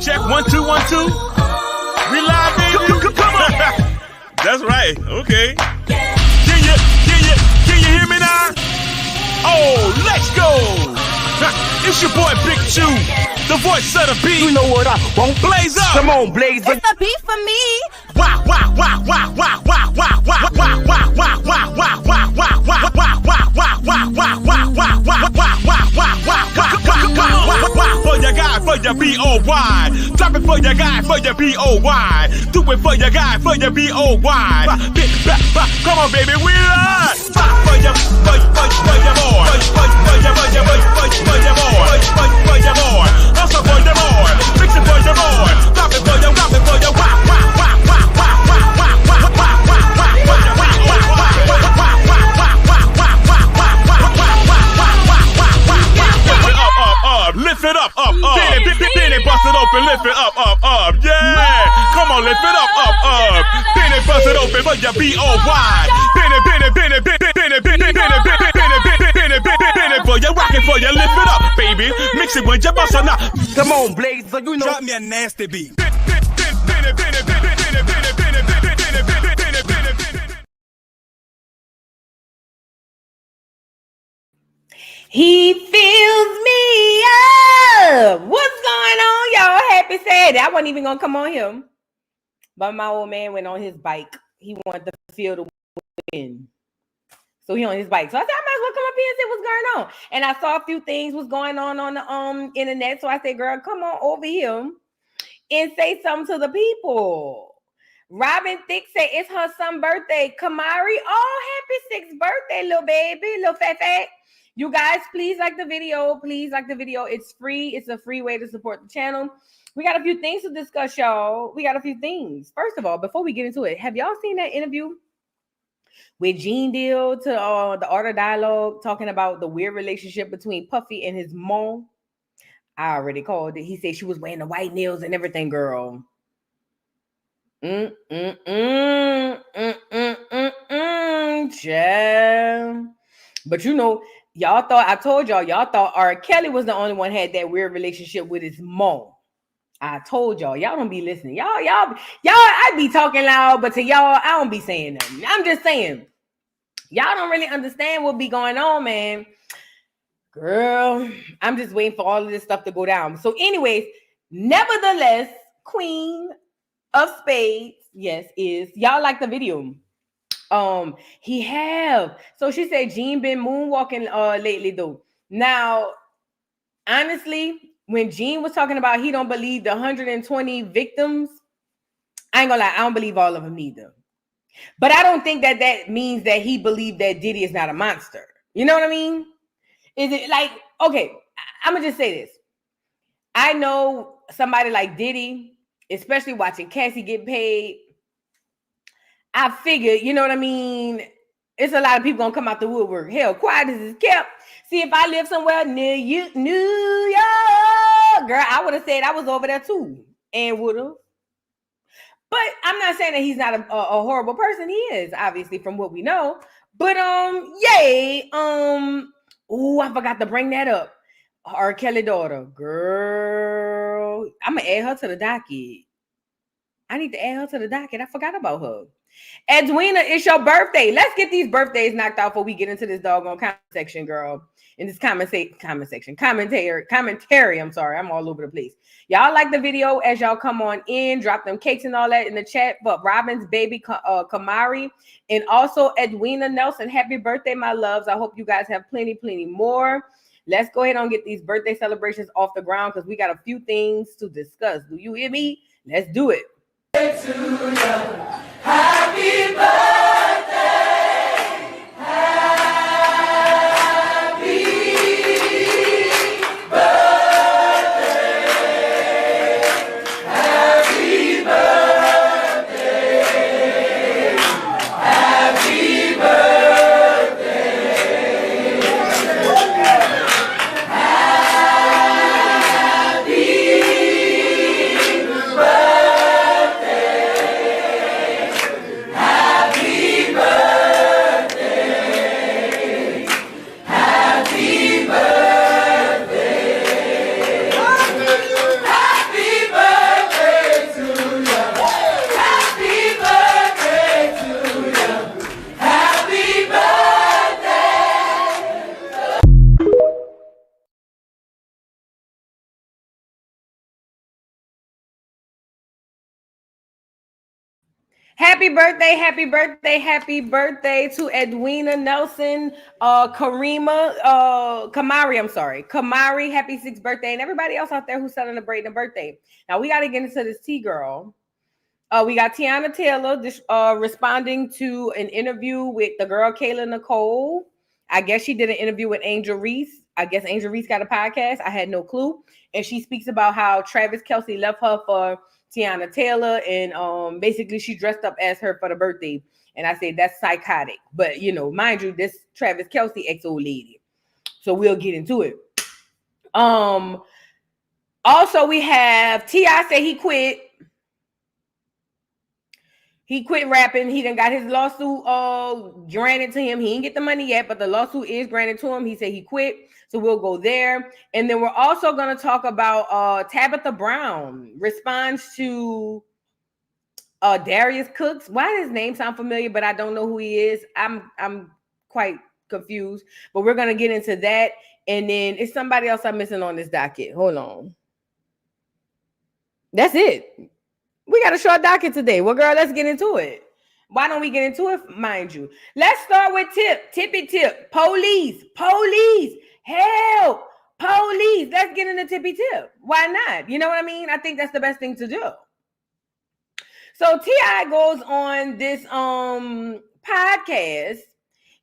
Check 1 2 1 2. We live, baby. Come on. That's right. Okay. Can you hear me now? Oh, let's go. It's your boy Big Chew, the voice of the beat. You know what I want? Blaze up. Come on, blaze up. It's the beat for me. Wow, wow, wow, wow, wow, wow, wow, wow, wow, wow, wow, wow, wow, wow, wow, wow, for your guy, for your B-O-Y. Drop it for your guy, for your B-O-Y. Do it for your guy, for your B-O-Y. Come on, baby, we are. For your boy. For your boy. Also for your boy. Fix it for your boy. Drop it for your, lift it up. Then it bust it open, lift it up. Yeah. Come on, lift it up. Then it bust it open for your B-O-Y. Then it for your rockin' for your lift it up, baby. Mix it with your bust or not. Come on, blaze up. You know. Drop me a nasty beat. He fills me up. What's going on, y'all? Happy Saturday. I wasn't even gonna come on him, but my old man went on his bike. He wanted to feel the wind, so he on his bike. So I said, I might as well come up here and see what's going on. And I saw a few things was going on the internet. So I said, girl, come on over here and say something to the people. Robin Thicke said it's her son's birthday. Kamari, oh, happy 6th birthday, little baby, little fat. You guys, please like the video. It's free. It's a free way to support the channel. We got a few things to discuss, y'all. We got a few things. First of all, before we get into it, have y'all seen that interview with Gene Deal to the Art of Dialogue talking about the weird relationship between Puffy and his mom? I already called it. He said she was wearing the white nails and everything, girl. Yeah. But you know, y'all thought R. Kelly was the only one had that weird relationship with his mom. I told y'all don't be listening. Y'all, I be talking loud, but to y'all, I don't be saying nothing. I'm just saying, y'all don't really understand what be going on, man. Girl, I'm just waiting for all of this stuff to go down. So anyways, nevertheless, Queen of Spades, yes, is y'all like the video? He have. So she said Gene been moonwalking lately though. Now, honestly, when Gene was talking about he don't believe the 120 victims, I ain't gonna lie, I don't believe all of them either. But I don't think that means that he believed that Diddy is not a monster. You know what I mean? Is it like, okay, I'm gonna just say this. I know somebody like Diddy, especially watching Cassie get paid. I figured, you know what I mean? It's a lot of people gonna come out the woodwork. Hell, quiet as is kept. See, if I live somewhere near you, New York, girl, I would have said I was over there too, and would have. But I'm not saying that he's not a horrible person. He is, obviously, from what we know. But yay. Oh, I forgot to bring that up. R. Kelly daughter, girl. I'm gonna add her to the docket. I need to add her to the docket. I forgot about her. Edwina, it's your birthday. Let's get these birthdays knocked out before we get into this doggone comment section, girl. In this commentary. I'm sorry, I'm all over the place. Y'all like the video as y'all come on in, drop them cakes and all that in the chat. But Robin's baby Kamari and also Edwina Nelson, happy birthday, my loves. I hope you guys have plenty more. Let's go ahead and get these birthday celebrations off the ground because we got a few things to discuss. Do you hear me? Let's do it. Happy birthday, happy birthday, happy birthday, happy birthday, happy birthday. Happy birthday to Edwina Nelson, Kamari, happy 6th birthday, and everybody else out there who's celebrating a birthday. Now we got to get into this tea, girl. We got Teyana Taylor responding to an interview with the girl Kayla Nicole. I guess she did an interview with Angel Reese. I guess Angel Reese got a podcast. I had no clue. And she speaks about how Travis Kelce left her for Teyana Taylor, and basically she dressed up as her for the birthday. And I said that's psychotic. But mind you, this Travis Kelce ex-old lady. So we'll get into it. Also we have T.I. say he quit. He quit rapping. He done got his lawsuit granted to him. He didn't get the money yet, but the lawsuit is granted to him. He said he quit. So we'll go there. And then we're also going to talk about Tabitha Brown responds to Darius Cooks. Why does his name sound familiar, but I don't know who he is? I'm quite confused. But we're going to get into that. And then it's somebody else I'm missing on this docket. Hold on. That's it. We got a short docket today. Well, girl, let's get into it. Why don't we get into it? Mind you. Let's start with Tippy Tip. Police. Help. Police. Let's get into Tippy Tip. Why not? You know what I mean? I think that's the best thing to do. So T.I. goes on this podcast.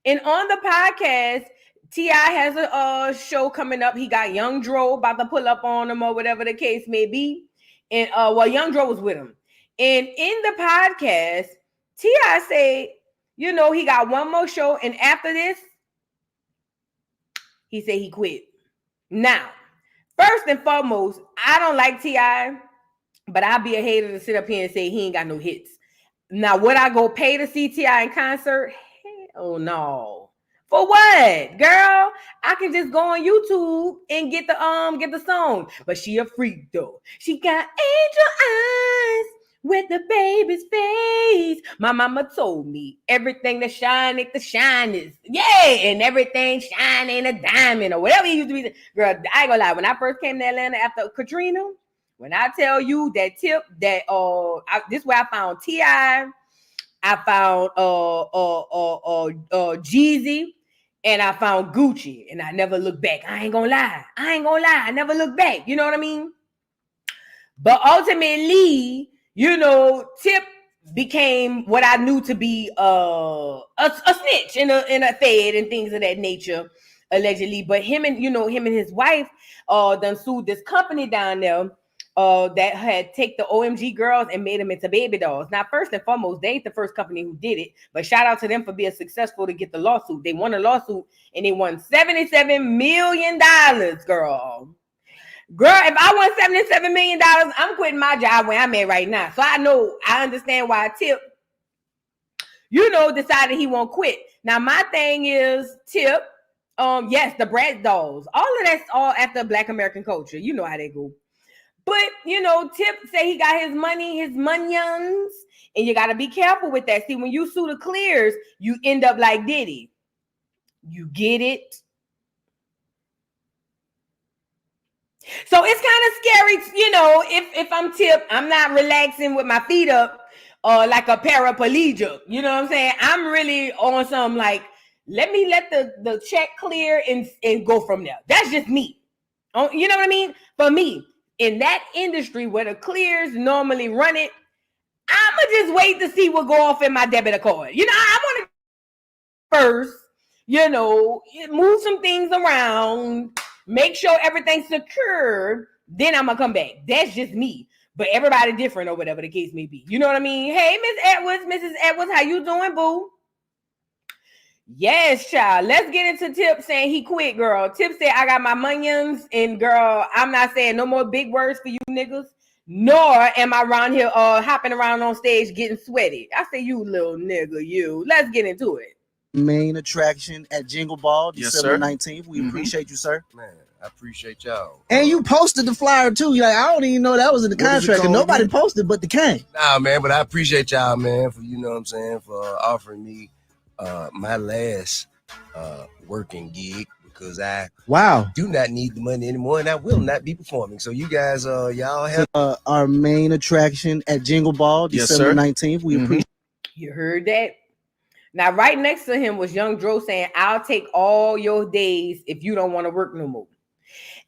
And on the podcast, T.I. has a show coming up. He got Young Dro about to pull up on him or whatever the case may be. And Young Dro was with him. And in the podcast, T.I. said, he got one more show. And after this, he said he quit. Now, first and foremost, I don't like T.I., but I'll be a hater to sit up here and say he ain't got no hits. Now, would I go pay to see T.I. in concert? Hell no. For what, girl? I can just go on YouTube and get the song. But she a freak though. She got angel eyes with the baby's face. My mama told me everything that shine ain't the shinest. Yeah, and everything shine ain't a diamond or whatever it used to be. Girl, I ain't gonna lie. When I first came to Atlanta after Katrina, when I tell you that tip, that this is where I found T.I., I found Jeezy. And I found Gucci, and I never looked back. I ain't gonna lie. I never looked back. You know what I mean? But ultimately, Tip became what I knew to be a snitch in a fed and things of that nature, allegedly. But him and his wife done sued this company down there that had take the OMG girls and made them into baby dolls. Now, first and foremost, they ain't the first company who did it, but shout out to them for being successful to get the lawsuit. They won a lawsuit and they won $77 million, girl. Girl, if I won $77 million, I'm quitting my job where I'm at right now. So I understand why Tip, decided he won't quit. Now, my thing is, Tip, yes, the Bratz dolls, all of that's all after Black American culture. You know how they go. But, Tip say he got his money, his monions, and you got to be careful with that. See, when you sue the Clears, you end up like Diddy. You get it? So it's kind of scary, if I'm Tip, I'm not relaxing with my feet up like a paraplegic. You know what I'm saying? I'm really on some like, let me let the check clear and go from there. That's just me. You know what I mean? For me. In that industry where the Clears normally run it, I'ma just wait to see what go off in my debit card. I want to first, move some things around, make sure everything's secure, then I'm gonna come back. That's just me. But everybody different or whatever the case may be. You know what I mean? Hey, Mrs. Edwards, how you doing, boo? Yes, child. Let's get into Tip saying he quit, girl. Tip said, I got my monions, and girl, I'm not saying no more big words for you niggas, nor am I around here hopping around on stage getting sweaty. I say, you little nigga, you. Let's get into it. Main attraction at Jingle Ball, December 19th. We appreciate you, sir. Man, I appreciate y'all. And you posted the flyer too. You're like, I don't even know that was in the contract, and nobody posted but the king. Nah, man, but I appreciate y'all, man, for for offering me my last working gig, because I do not need the money anymore, and I will not be performing. So you guys, y'all have our main attraction at Jingle Ball, December 19th. We appreciate You heard that? Now, right next to him was Young Dro saying, I'll take all your days if you don't want to work no more.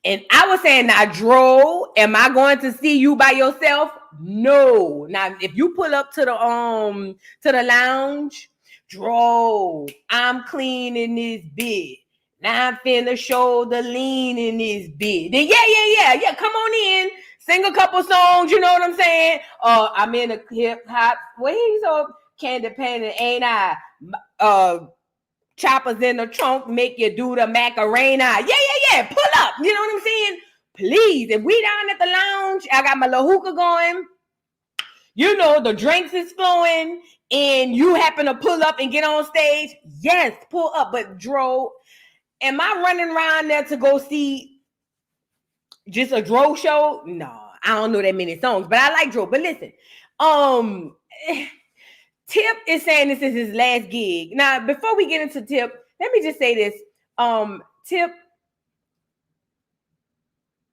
And I was saying, now, Dro, am I going to see you by yourself? No. Now, if you pull up to the lounge, Dro, I'm cleaning this bed. Now I'm finna show the lean in this bed. Then yeah. Come on in. Sing a couple songs, you know what I'm saying? I'm in a hip hop. Well, he's so candy painted, ain't I? Choppers in the trunk make you do the Macarena. Yeah. Pull up. You know what I'm saying? Please, if we down at the lounge, I got my little hookah going. You know, the drinks is flowing, and you happen to pull up and get on stage. Yes, pull up. But Dro, am I running around there to go see just a Dro show? No, I don't know that many songs, but I like Dro. But listen, Tip is saying this is his last gig. Now, before we get into Tip, let me just say this. Tip,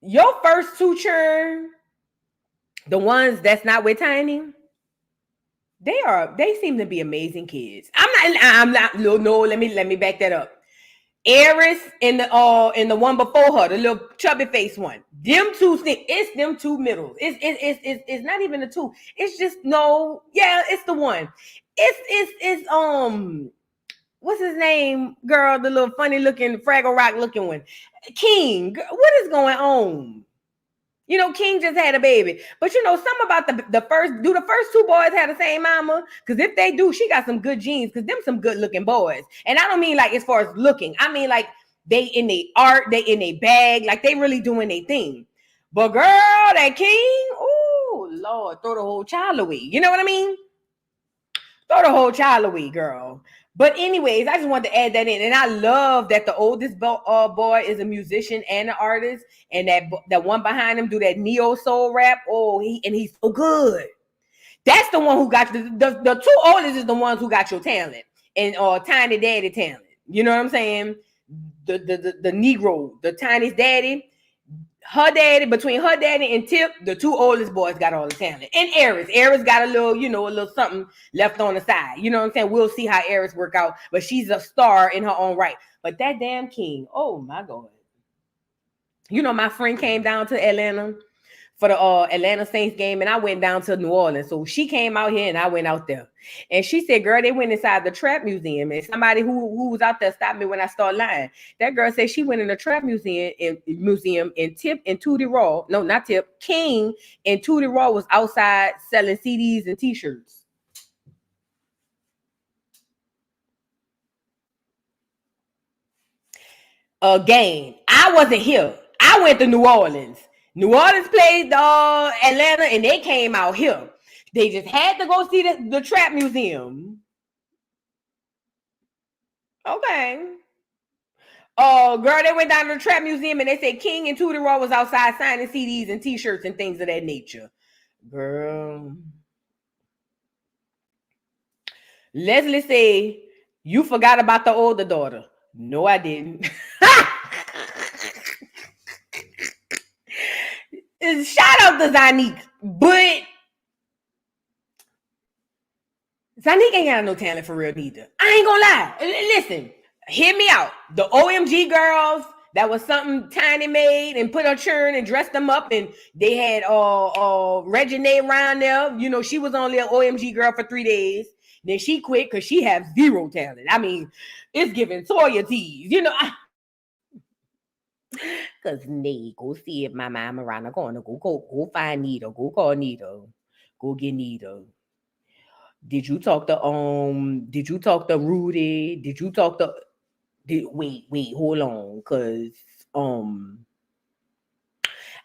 your first two churn, the ones that's not with Tiny, they seem to be amazing kids. I'm not. No, let me back that up. Eris and the one before her, the little chubby face one. Them two, it's them two middles. It's not even the two. It's just it's the one. It's what's his name, girl? The little funny looking Fraggle Rock looking one. King. What is going on? You know, King just had a baby. But you know, something about the first two boys have the same mama? Because if they do, she got some good genes, because them some good looking boys. And I don't mean like as far as looking. I mean like they in their art, they in their bag, like they really doing their thing. But girl, that King, oh Lord, throw the whole child away. You know what I mean? Throw the whole child away, girl. But anyways, I just wanted to add that in. And I love that the oldest boy is a musician and an artist. And that one behind him do that neo soul rap. Oh, he's so good. That's the one who got the two oldest is the ones who got your talent. And Tiny Daddy talent. You know what I'm saying? The Negro, the Tiny's daddy. Her daddy, between her daddy and Tip, the two oldest boys got all the talent. And Eris got a little something left on the side. You know what I'm saying? We'll see how Eris work out. But she's a star in her own right. But that damn King, oh my God. You know, my friend came down to Atlanta for the Atlanta Saints game, and I went down to New Orleans. So she came out here, and I went out there. And she said, girl, they went inside the Trap Museum. And somebody who was out there stopped me when I started lying. That girl said she went in the Trap Museum, and Tip and Tootie Raw, no, not Tip, King and Tootie Raw was outside selling CDs and T-shirts. Again, I wasn't here. I went to New Orleans. New Orleans played Atlanta, and they came out here. They just had to go see the Trap Museum. Okay. Girl, they went down to the Trap Museum, and they said King and Tootie Raw was outside signing CDs and T-shirts and things of that nature. Girl. Leslie say, you forgot about the older daughter. No, I didn't. Shout out to Zanique, but Zanique ain't got no talent for real neither. I ain't gonna lie. Listen, hear me out. The OMG girls, that was something Tiny made and put her churn and dressed them up, and they had Reginae around there. You know, she was only an OMG girl for 3 days. Then she quit because she has zero talent. I mean, it's giving Toya tease, you know. Cause Nate, go see if my mama around the corner. Go find Nita. Go call Nita. Go get Nita. Did you talk to Rudy? Did you talk to wait, hold on, cause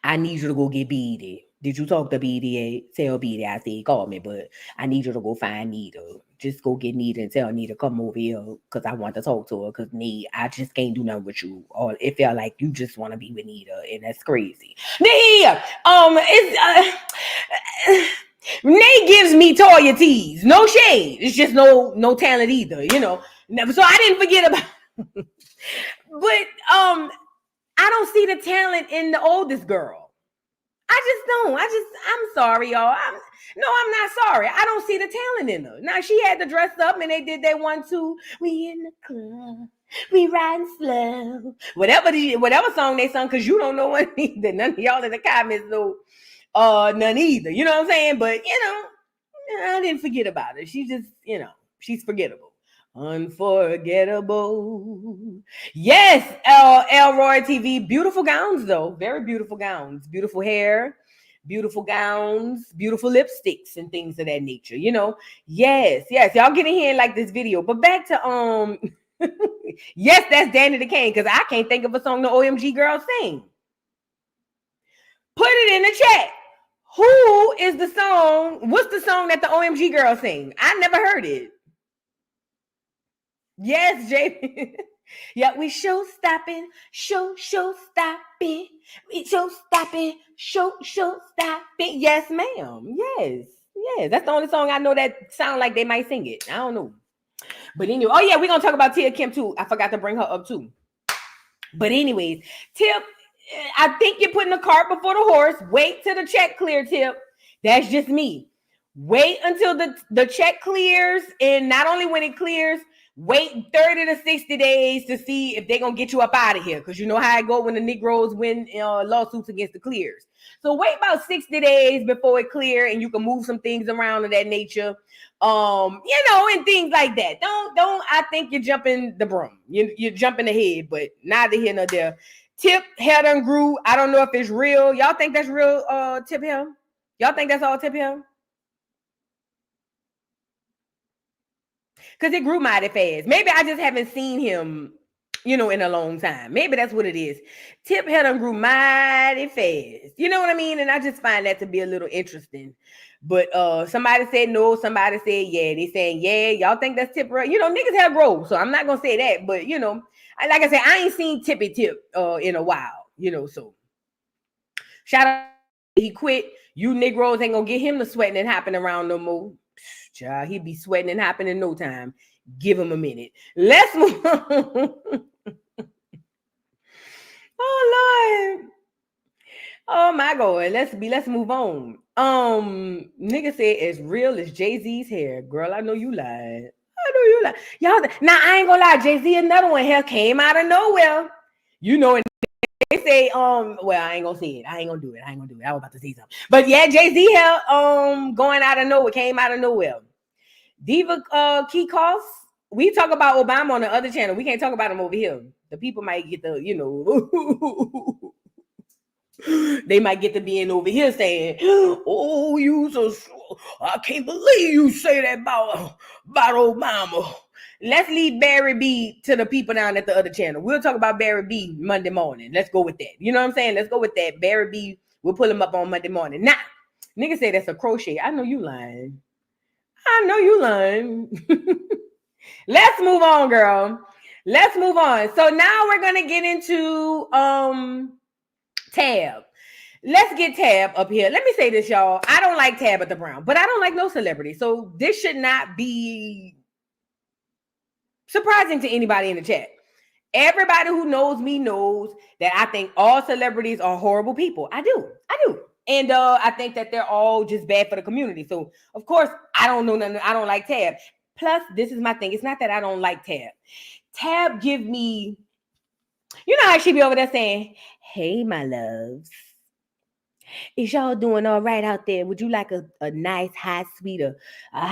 I need you to go get Beatty. Did you talk to Beatty? Tell Beatty I said call me, but I need you to go find Nita. Just go get Nita and tell Nita come over here because I want to talk to her. Because I just can't do nothing with you. Or it felt like you just want to be with Nita, and that's crazy. Nate gives me Toya tease. No shade. It's just no talent either, you know. So I didn't forget about. But I don't see the talent in the oldest girl. I'm sorry, y'all. I'm not sorry. I don't see the talent in her. Now she had to dress up and they did that 1, 2. We in the club. We riding slow. Whatever song they sung, because you don't know one either. None of y'all in the comments know none either. You know what I'm saying? But I didn't forget about her. She just, she's forgettable. Unforgettable. Yes, Elroy TV. Beautiful gowns, though. Very beautiful gowns. Beautiful hair, beautiful gowns, beautiful lipsticks, and things of that nature. Yes. Y'all get in here and like this video. But back to yes, that's Danny the Kane, because I can't think of a song the OMG girls sing. Put it in the chat. Who is the song? What's the song that the OMG girls sing? I never heard it. Yes, Jay. Yeah, we show stopping. We show stopping. Yes, ma'am. Yes. That's the only song I know that sound like they might sing it. I don't know. But anyway, oh yeah, we're gonna talk about Tia Kemp too. I forgot to bring her up too. But anyways, Tip, I think you're putting the cart before the horse. Wait till the check clear, Tip. That's just me. Wait until the check clears, and not only when it clears, wait 30 to 60 days to see if they're going to get you up out of here. Because you know how it go when the Negroes win lawsuits against the clears. So wait about 60 days before it clear, and you can move some things around of that nature. And things like that. Don't, I think you're jumping the broom. You're jumping ahead, but neither here nor there. Tip hair done grew. I don't know if it's real. Y'all think that's real, Tip hair? Y'all think that's all Tip hair? Because it grew mighty fast. Maybe I just haven't seen him, in a long time. Maybe that's what it is. Tip hair done grew mighty fast. You know what I mean? And I just find that to be a little interesting. But somebody said no. Somebody said yeah. They saying yeah. Y'all think that's Tip hair? Niggas hair grow. So I'm not going to say that. But, like I said, I ain't seen Tippy Tip in a while. So shout out. He quit. You Negroes ain't going to get him to sweating and hopping around no more. Child, he'd be sweating and hopping in no time. Give him a minute. Let's move on. Oh Lord. Oh my God. Let's move on. Nigga said as real as Jay-Z's hair. Girl, I know you lied. Y'all, now I ain't gonna lie, Jay-Z, another one hair came out of nowhere. And they say, well, I ain't gonna say it. I ain't gonna do it. I was about to say something. But yeah, Jay-Z hair going out of nowhere, came out of nowhere. Diva Kikos, we talk about Obama on the other channel. We can't talk about him over here. The people might get the, they might get to being over here saying, oh, I can't believe you say that about Obama. Let's leave Barry B to the people down at the other channel. We'll talk about Barry B Monday morning. Let's go with that. You know what I'm saying? Let's go with that. Barry B, we'll pull him up on Monday morning. Now, nigga say that's a crochet. I know you lying. Let's move on, girl. Let's move on. So now we're going to get into Tab. Let's get Tab up here. Let me say this, y'all. I don't like Tabitha Brown, but I don't like no celebrity. So this should not be surprising to anybody in the chat. Everybody who knows me knows that I think all celebrities are horrible people. I do. And I think that they're all just bad for the community. So, of course, I don't know nothing. I don't like Tab. Plus, this is my thing. It's not that I don't like Tab. Tab give me, how she be over there saying, hey, my loves. Is y'all doing all right out there? Would you like a nice hot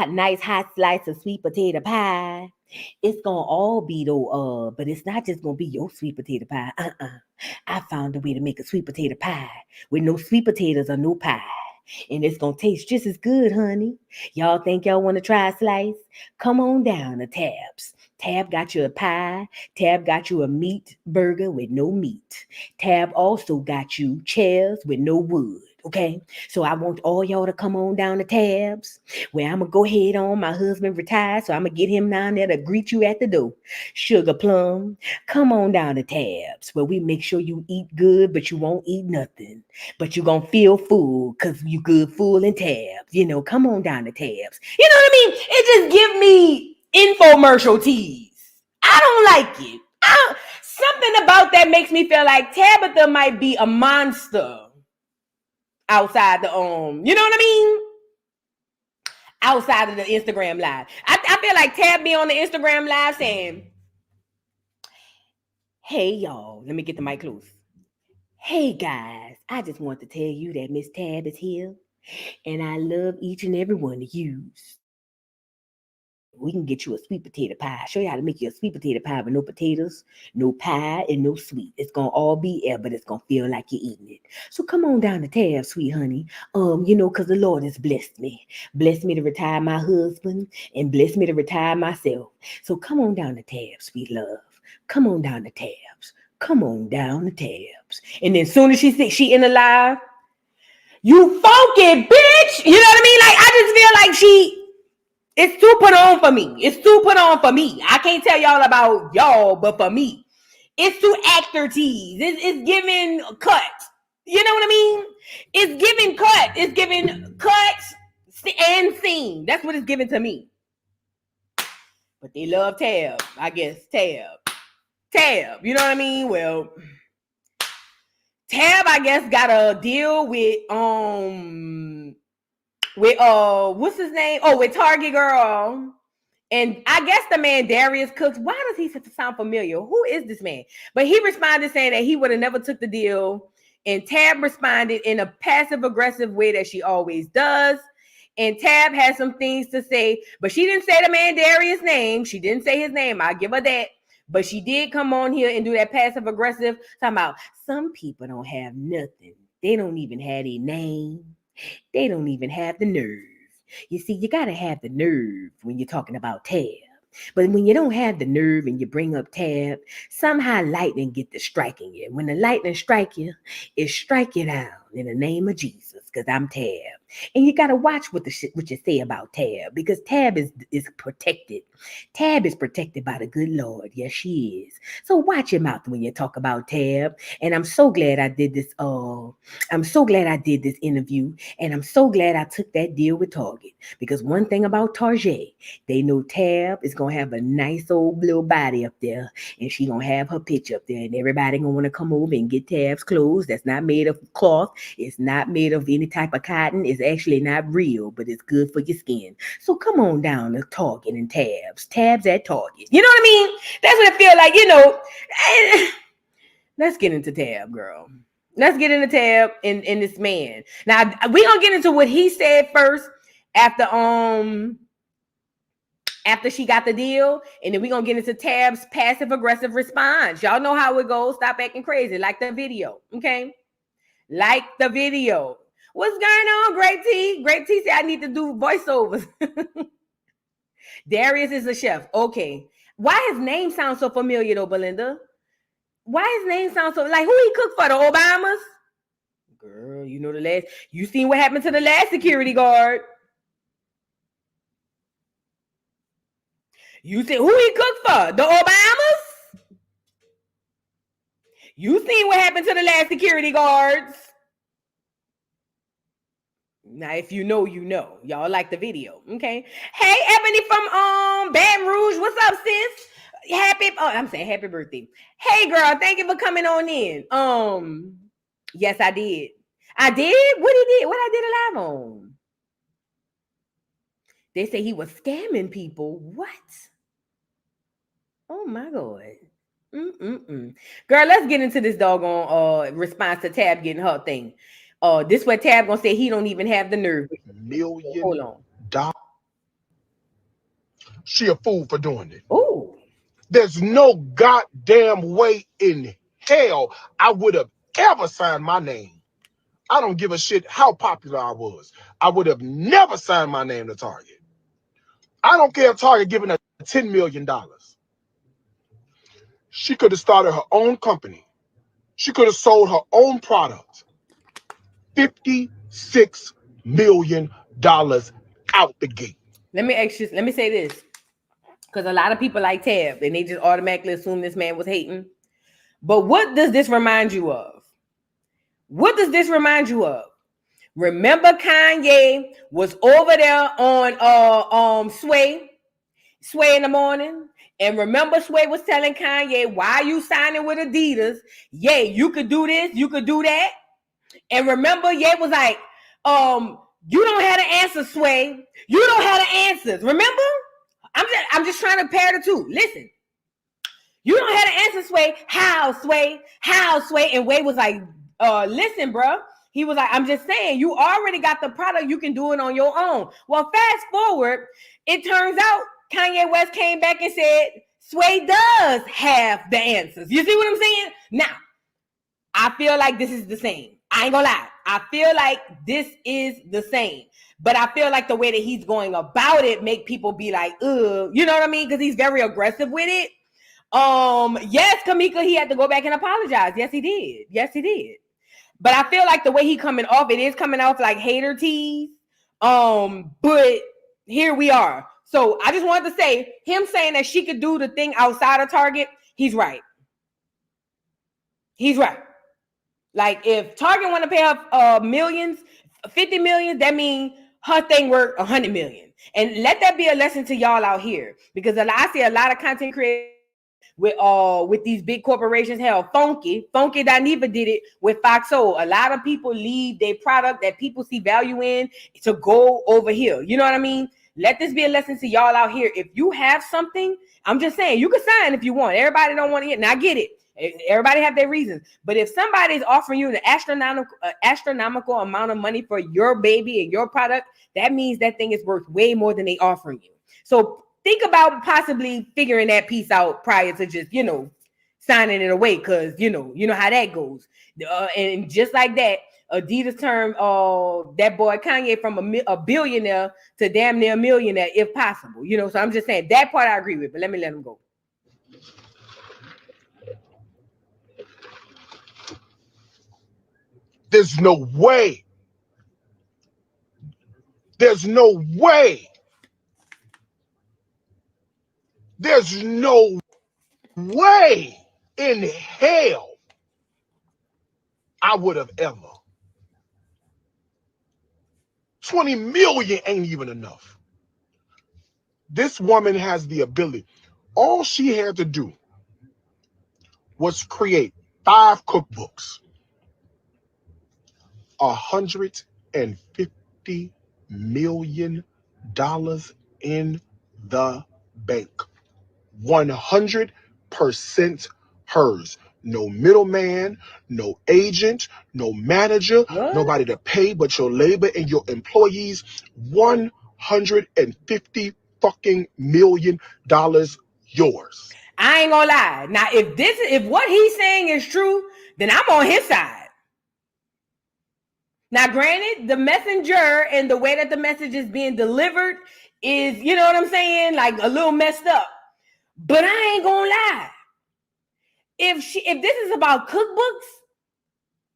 nice hot slice of sweet potato pie? It's gonna all be though, but it's not just gonna be your sweet potato pie. I found a way to make a sweet potato pie with no sweet potatoes or no pie. And it's gonna taste just as good, honey. Y'all think y'all want to try a slice? Come on down to Tab's. Tab got you a pie. Tab got you a meat burger with no meat. Tab also got you chairs with no wood. Okay, so I want all y'all to come on down to Tabs, where I'm gonna go ahead on. My husband retired, so I'm gonna get him down there to greet you at the door. Sugar Plum, come on down to Tabs, where we make sure you eat good, but you won't eat nothing. But you're gonna feel full because you good full in Tabs. Come on down to Tabs. You know what I mean? It just give me infomercial tease. I don't like it. Something about that makes me feel like Tabitha might be a monster. outside the you know what I mean? Outside of the Instagram live. I feel like Tab be on the Instagram live saying, hey y'all, let me get the mic close. Hey guys, I just want to tell you that Miss Tab is here and I love each and every one of you. We can get you a sweet potato pie. Show you how to make you a sweet potato pie with no potatoes, no pie, and no sweet. It's gonna all be air, but it's gonna feel like you're eating it. So come on down to Tab, sweet honey. Because the Lord has blessed me. Blessed me to retire my husband and blessed me to retire myself. So come on down to Tab, sweet love. Come on down to Tabs. Come on down to Tabs. And then as soon as she in the live, you funky bitch. You know what I mean? Like I just feel like it's too put on for me. It's too put on for me. I can't tell y'all about y'all, but for me, it's too actor tease. It's giving cut. You know what I mean? It's giving cut. It's giving cut and scene. That's what it's giving to me. But they love Tab, I guess. Tab. You know what I mean? Well, Tab, I guess, got a deal with what's his name? Oh, with Target girl. And I guess the man Darius Cooks. Why does he sound familiar? Who is this man? But he responded saying that he would have never took the deal. And Tab responded in a passive-aggressive way that she always does. And Tab has some things to say, but she didn't say the man Darius' name. She didn't say his name. I'll give her that. But she did come on here and do that passive-aggressive, talking about some people don't have nothing. They don't even have a name. They don't even have the nerve. You see, you got to have the nerve when you're talking about Tab. But when you don't have the nerve and you bring up Tab, somehow lightning get to striking you. When the lightning strike you, it strike you down in the name of Jesus, because I'm Tab. And you got to watch what you say about Tab, because Tab is protected. Tab is protected by the good Lord. Yes, she is. So watch your mouth when you talk about Tab. And I'm so glad I did this. I'm so glad I did this interview. And I'm so glad I took that deal with Target. Because one thing about Target, they know Tab is going to have a nice old little body up there. And she going to have her picture up there. And everybody going to want to come over and get Tab's clothes. That's not made of cloth. It's not made of any type of cotton. It's actually not real, but it's good for your skin. So come on down to Target and Tabs at Target. You know what I mean? That's what it feels like, you know. Let's get into Tab, girl. Let's get into Tab and this man. Now, we're going to get into what he said first after she got the deal, and then we're going to get into Tab's passive-aggressive response. Y'all know how it goes. Stop acting crazy. Like the video, okay? Like the video. What's going on, Great T? Great T said I need to do voiceovers. Darius is a chef. Okay. Why his name sounds so familiar though, Belinda? Why his name sounds so like who he cooked for? The Obamas? Girl, you know you seen what happened to the last security guard. You see who he cooked for? The Obamas? You seen what happened to the last security guards? Now, if you know, you know. Y'all like the video, okay? Hey, Ebony from Baton Rouge. What's up, sis? Happy birthday. Hey, girl, thank you for coming on in. Yes, I did. I did? What he did? What I did a live on? They say he was scamming people. What? Oh, my God. Girl, let's get into this doggone response to Tab getting her thing. This what Tab gonna say he don't even have the nerve. Hold on. She a fool for doing it. Oh. There's no goddamn way in hell I would have ever signed my name. I don't give a shit how popular I was. I would have never signed my name to Target. I don't care if Target giving her $10 million. She could have started her own company. She could have sold her own product. $56 million out the gate. Let me say this. Because a lot of people like Tab and they just automatically assume this man was hating. But what does this remind you of? What does this remind you of? Remember Kanye was over there on Sway in the morning? And remember Sway was telling Kanye, why are you signing with Adidas? Yeah, you could do this, you could do that. And remember, Ye was like, you don't have the answer, Sway. You don't have the answers. Remember? I'm just trying to pair the two. Listen. You don't have the answer, Sway. How, Sway? How, Sway? And Wade was like, listen, bro. He was like, I'm just saying, you already got the product. You can do it on your own. Well, fast forward, it turns out Kanye West came back and said, Sway does have the answers. You see what I'm saying? Now, I feel like this is the same. I ain't gonna lie. I feel like this is the same. But I feel like the way that he's going about it make people be like, ugh. You know what I mean? Because he's very aggressive with it. Yes, Kamika, he had to go back and apologize. Yes, he did. Yes, he did. But I feel like the way he coming off, it is coming off like hater tease. But here we are. So I just wanted to say, him saying that she could do the thing outside of Target, he's right. He's right. Like if Target want to pay her millions, 50 million, that means her thing worth 100 million. And let that be a lesson to y'all out here, because I see a lot of content creators with these big corporations. Hell, Funky Daniva did it with Foxo. A lot of people leave their product that people see value in to go over here. You know what I mean? Let this be a lesson to y'all out here. If you have something, I'm just saying, you can sign if you want. Everybody don't want to hear. And I get it. Everybody have their reasons. But if somebody is offering you an astronomical amount of money for your baby and your product, that means that thing is worth way more than they offering you. So think about possibly figuring that piece out prior to just, signing it away, because, you know how that goes. And just like that, Adidas turned that boy Kanye from a billionaire to damn near a millionaire, if possible. So I'm just saying that part I agree with, but let him go. There's no way. There's no way. There's no way in hell I would have ever. 20 million ain't even enough. This woman has the ability. All she had to do was create 5 cookbooks, $150 million in the bank. 100% hers. No middleman, no agent, no manager, nobody to pay but your labor and your employees. $150 fucking million yours. I ain't gonna lie. Now, if what he's saying is true, then I'm on his side. Now, granted, the messenger and the way that the message is being delivered is, you know what I'm saying, like a little messed up. But I ain't gonna lie. If this is about cookbooks,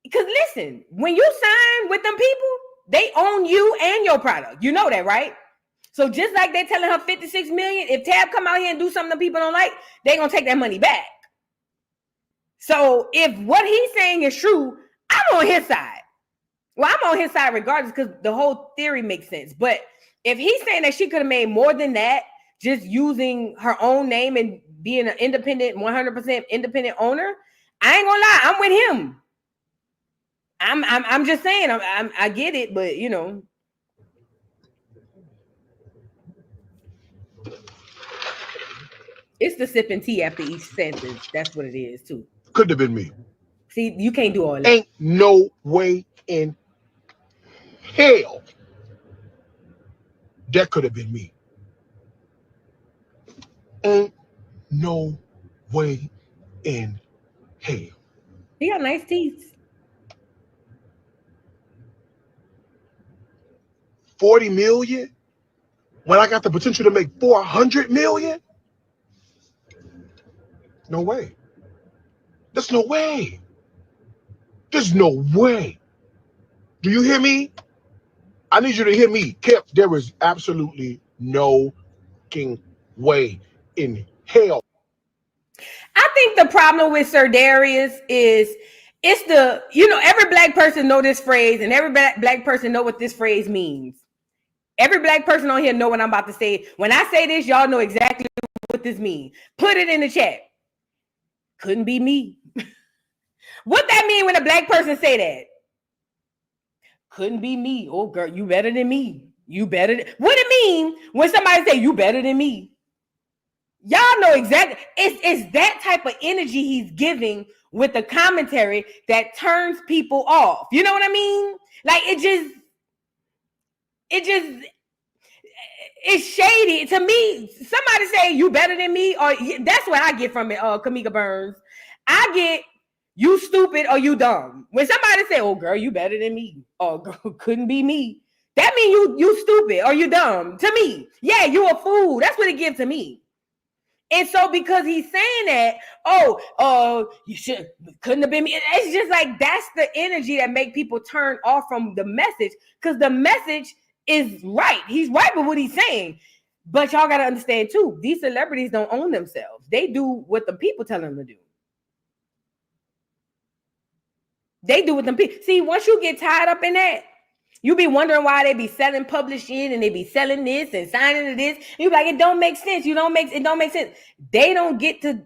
because listen, when you sign with them people, they own you and your product. You know that, right? So just like they're telling her 56 million, if Tab come out here and do something that people don't like, they're gonna take that money back. So if what he's saying is true, I'm on his side. Well, I'm on his side regardless, because the whole theory makes sense. But if he's saying that she could have made more than that just using her own name and being an independent, 100% independent owner, I ain't gonna lie, I'm with him. I'm just saying, I get it, but it's the sipping tea after each sentence. That's what it is too. Could have been me. See, you can't do all that. Ain't no way in hell that could have been me. Ain't no way in hell. He got nice teeth. 40 million when I got the potential to make 400 million? No way. There's no way. There's no way. Do you hear me? I need you to hear me. Kemp, there is absolutely no fucking way in hell. I think the problem with Sir Darius is it's every black person know this phrase, and every black person know what this phrase means. Every black person on here know what I'm about to say. When I say this, y'all know exactly what this means. Put it in the chat. Couldn't be me. What that mean when a black person say that? couldn't be me. Oh, girl, you better than me. You better. What it mean when somebody say you better than me? Y'all know exactly. It's that type of energy he's giving with the commentary that turns people off. You know what I mean? Like it's shady to me. Somebody say you better than me, or that's what I get from it. Kamika Burns, I get you stupid or you dumb. When somebody say, "Oh, girl, you better than me," or "Girl, couldn't be me," that means you stupid or you dumb to me. Yeah, you a fool. That's what it gives to me. And so because he's saying that, you couldn't have been me. It's just like that's the energy that make people turn off from the message, because the message is right. He's right with what he's saying. But y'all got to understand too, these celebrities don't own themselves. They do what the people tell them to do. They do what them people. See, once you get tied up in that, you be wondering why they be selling publishing and they be selling this and signing to this. You be like, it don't make sense. It don't make sense. They don't get to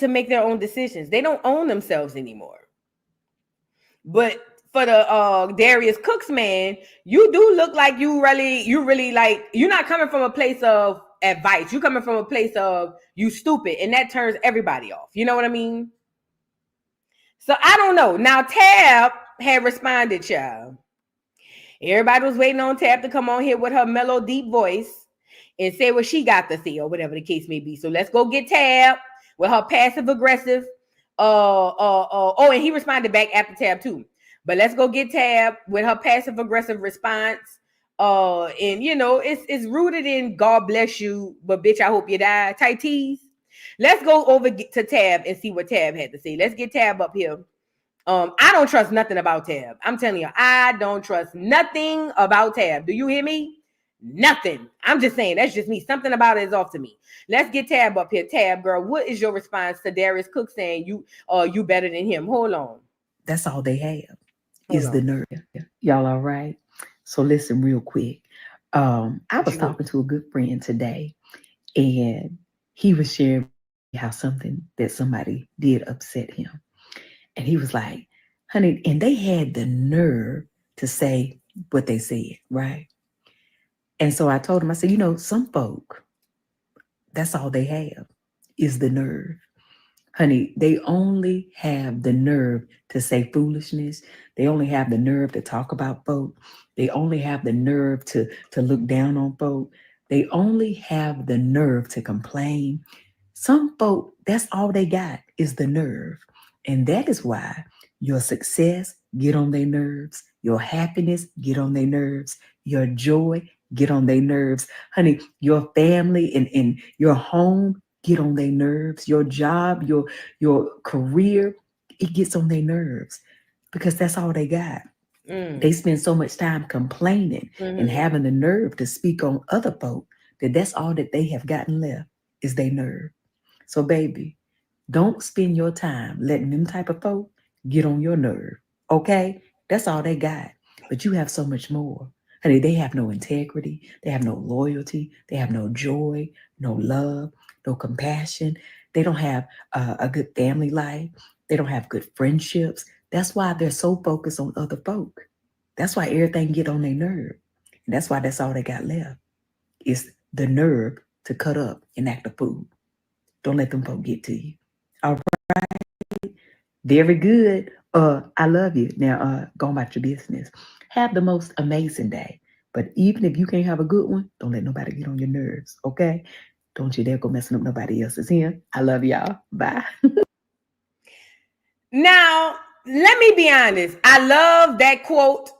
make their own decisions. They don't own themselves anymore. But for the Darius Cooks man, you do look like you really like, you're not coming from a place of advice. You're coming from a place of you stupid, and that turns everybody off. You know what I mean? So I don't know. Now Tab had responded, y'all. Everybody was waiting on Tab to come on here with her mellow, deep voice and say what she got to say, or whatever the case may be. So let's go get Tab with her passive aggressive. And he responded back after Tab too. But let's go get Tab with her passive aggressive response. And you know, it's rooted in God bless you, but bitch, I hope you die type tease. Let's go over to Tab and see what Tab had to say. Let's get Tab up here. I don't trust nothing about Tab. I'm telling you, I don't trust nothing about Tab. Do you hear me? Nothing. I'm just saying, that's just me. Something about it is off to me. Let's get Tab up here. Tab, girl, what is your response to Darius Cook saying you better than him? Hold on. That's all they have is the nerve. Y'all all right? So listen real quick. I was talking to a good friend today, and he was sharing how something that somebody did upset him. And he was like, honey, and they had the nerve to say what they said, right? And so I told him, I said, you know, some folk, that's all they have is the nerve. Honey, they only have the nerve to say foolishness. They only have the nerve to talk about folk. They only have the nerve to look down on folk. They only have the nerve to complain. Some folk, that's all they got is the nerve. And that is why your success get on their nerves. Your happiness get on their nerves. Your joy get on their nerves. Honey, your family and your home get on their nerves. Your job, your career, it gets on their nerves because that's all they got. They spend so much time complaining and having the nerve to speak on other folk that's all that they have gotten left is their nerve. So baby, don't spend your time letting them type of folk get on your nerve, okay? That's all they got. But you have so much more. Honey, they have no integrity. They have no loyalty. They have no joy, no love, no compassion. They don't have a good family life. They don't have good friendships. That's why they're so focused on other folk. That's why everything get on their nerve. And that's why that's all they got left is the nerve to cut up and act a fool. Don't let them folk get to you. All right. Very good. I love you. Now, go about your business. Have the most amazing day. But even if you can't have a good one, don't let nobody get on your nerves, okay? Don't you dare go messing up nobody else's here. I love y'all. Bye. Now, let me be honest. I love that quote.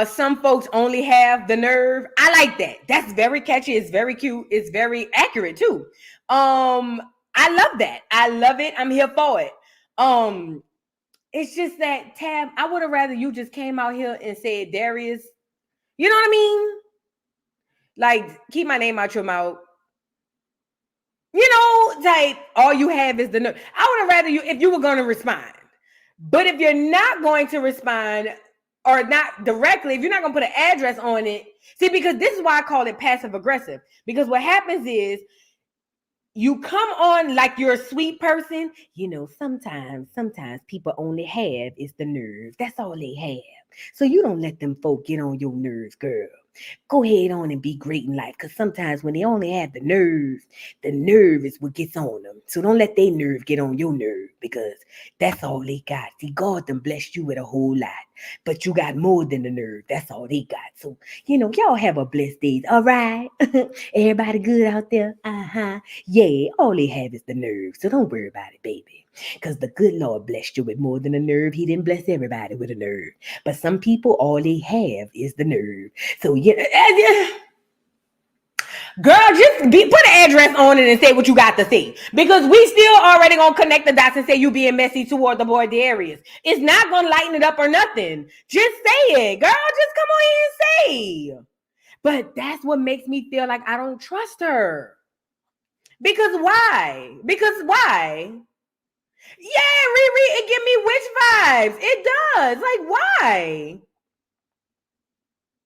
Some folks only have the nerve. I like that. That's very catchy. It's very cute. It's very accurate too. I love that. I love it. I'm here for it. It's just that Tab, I would have rather you just came out here and said, Darius, you know what I mean? Like, keep my name out your mouth. You know, like, all you have is the nerve. I would have rather you, if you were going to respond. But if you're not going to respond, or not directly, if you're not going to put an address on it, see, because this is why I call it passive aggressive. Because what happens is, you come on like you're a sweet person. Sometimes people only have is the nerve. That's all they have. So you don't let them folk get on your nerves, girl. Go ahead on and be great in life, because sometimes when they only have the nerve is what gets on them. So don't let their nerve get on your nerve, because that's all they got. See, God done blessed you with a whole lot, but you got more than the nerve. That's all they got. So, y'all have a blessed day. All right? Everybody good out there? Uh-huh. Yeah, all they have is the nerve. So don't worry about it, baby. Because the good Lord blessed you with more than a nerve. He didn't bless everybody with a nerve. But some people, all they have is the nerve. So, girl, just put an address on it and say what you got to say. Because we still already going to connect the dots and say you being messy toward the boy Darius. It's not going to lighten it up or nothing. Just say it. Girl, just come on here and say. But that's what makes me feel like I don't trust her. Because why? Yeah, Riri, it give me witch vibes. It does. Like, why?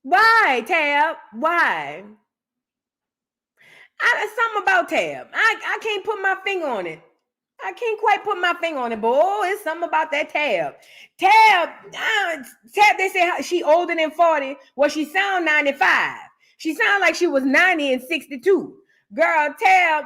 Why, Tab? Why? Something about Tab. I can't put my finger on it. I can't quite put my finger on it, but it's something about that Tab. Tab, they say she older than 40. Well, she sound 95. She sound like she was 90 and 62. Girl, Tab...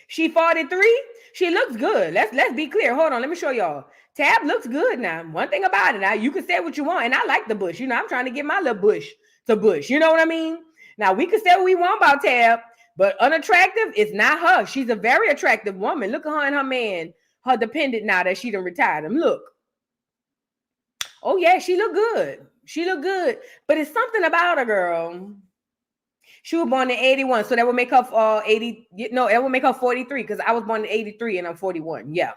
She 43. She looks good. Let's be clear. Hold on. Let me show y'all. Tab looks good now. One thing about it, now you can say what you want, and I like the bush. I'm trying to get my little bush to bush. You know what I mean? Now we can say what we want about Tab, but unattractive is not her. She's a very attractive woman. Look at her and her man, her dependent, now that she done retired him. Look. Oh yeah, she look good. She look good, but it's something about her, girl. She was born in 81, so that would make her 80. No, that would make her 43, because I was born in 83 and I'm 41. Yeah.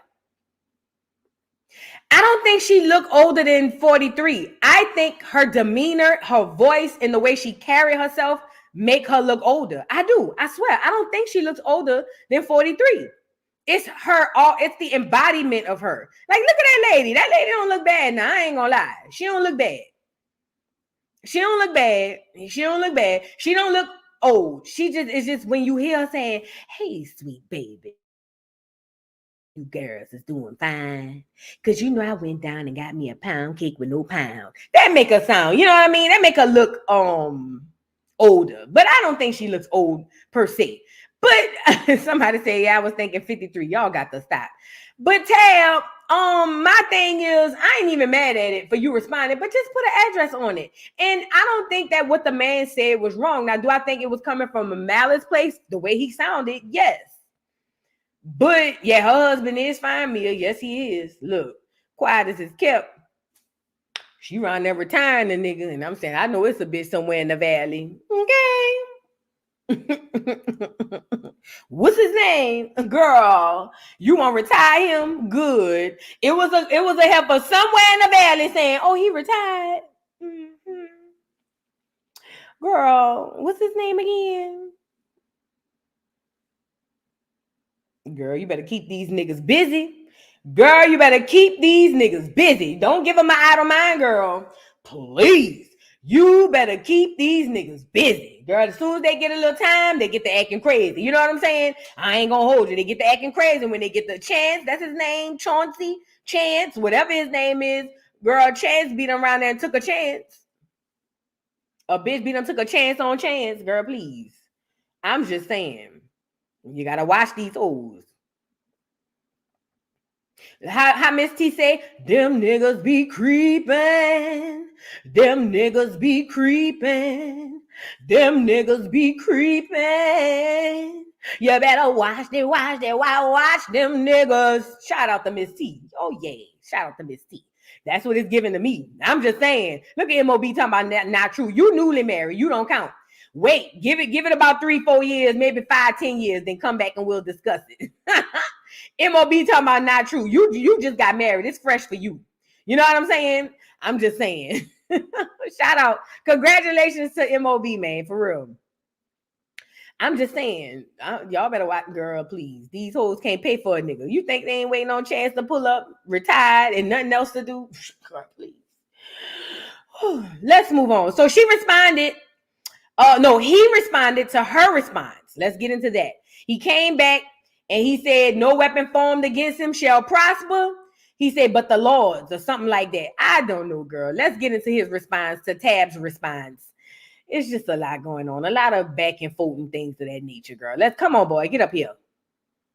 I don't think she looked older than 43. I think her demeanor, her voice, and the way she carry herself make her look older. I do. I swear. I don't think she looks older than 43. It's her, it's the embodiment of her. Like, look at that lady. That lady don't look bad now. I ain't gonna lie. She don't look bad. She don't look bad. She don't look bad. She don't look old. It's just when you hear her saying, "Hey, sweet baby, you girls is doing fine." Because I went down and got me a pound cake with no pound. That make her sound, you know what I mean? That make her look older. But I don't think she looks old per se. But somebody say, yeah, I was thinking 53. Y'all got to stop. But Tab, my thing is, I ain't even mad at it for you responding, but just put an address on it. And I don't think that what the man said was wrong. Now, do I think it was coming from a malice place? The way he sounded, yes. But yeah, her husband is fine, Mia. Yes, he is. Look, quiet as it's kept. She around there retiring the nigga, and I'm saying, I know it's a bitch somewhere in the valley. Okay. What's his name? Girl, you want to retire him? Good. It was a helper somewhere in the valley saying, oh, he retired. Mm-hmm. Girl, what's his name again? Girl, you better keep these niggas busy. Girl, you better keep these niggas busy. Don't give them an idle mind, girl. Please. You better keep these niggas busy. Girl, as soon as they get a little time, they get to acting crazy. You know what I'm saying? I ain't gonna hold you. They get to acting crazy when they get the Chance. That's his name. Chauncey. Chance. Whatever his name is. Girl, Chance beat him around there and took a chance. A bitch beat him, took a chance on Chance. Girl, please. I'm just saying. You gotta watch these hoes. How Miss T say, them niggas be creeping. Them niggas be creeping. Them niggas be creeping. You better watch them niggas. Shout out to Miss T. Oh yeah, shout out to Miss T. That's what it's giving to me. I'm just saying. Look at MOB talking about not true. You newly married. You don't count. Wait, give it about 3-4 years, maybe 5-10 years, then come back and we'll discuss it. MOB talking about not true. You just got married. It's fresh for you. You know what I'm saying? I'm just saying. Shout out. Congratulations to MOB, man, for real. I'm just saying, y'all better watch, girl, please. These hoes can't pay for a nigga. You think they ain't waiting on Chance to pull up, retired, and nothing else to do? Girl, please. Let's move on. So she responded, No, he responded to her response. Let's get into that. He came back and he said, no weapon formed against him shall prosper. He said, but the Lord's or something like that. I don't know, girl. Let's get into his response to Tab's response. It's just a lot going on. A lot of back and forth and things of that nature, girl. Let's come on, boy. Get up here.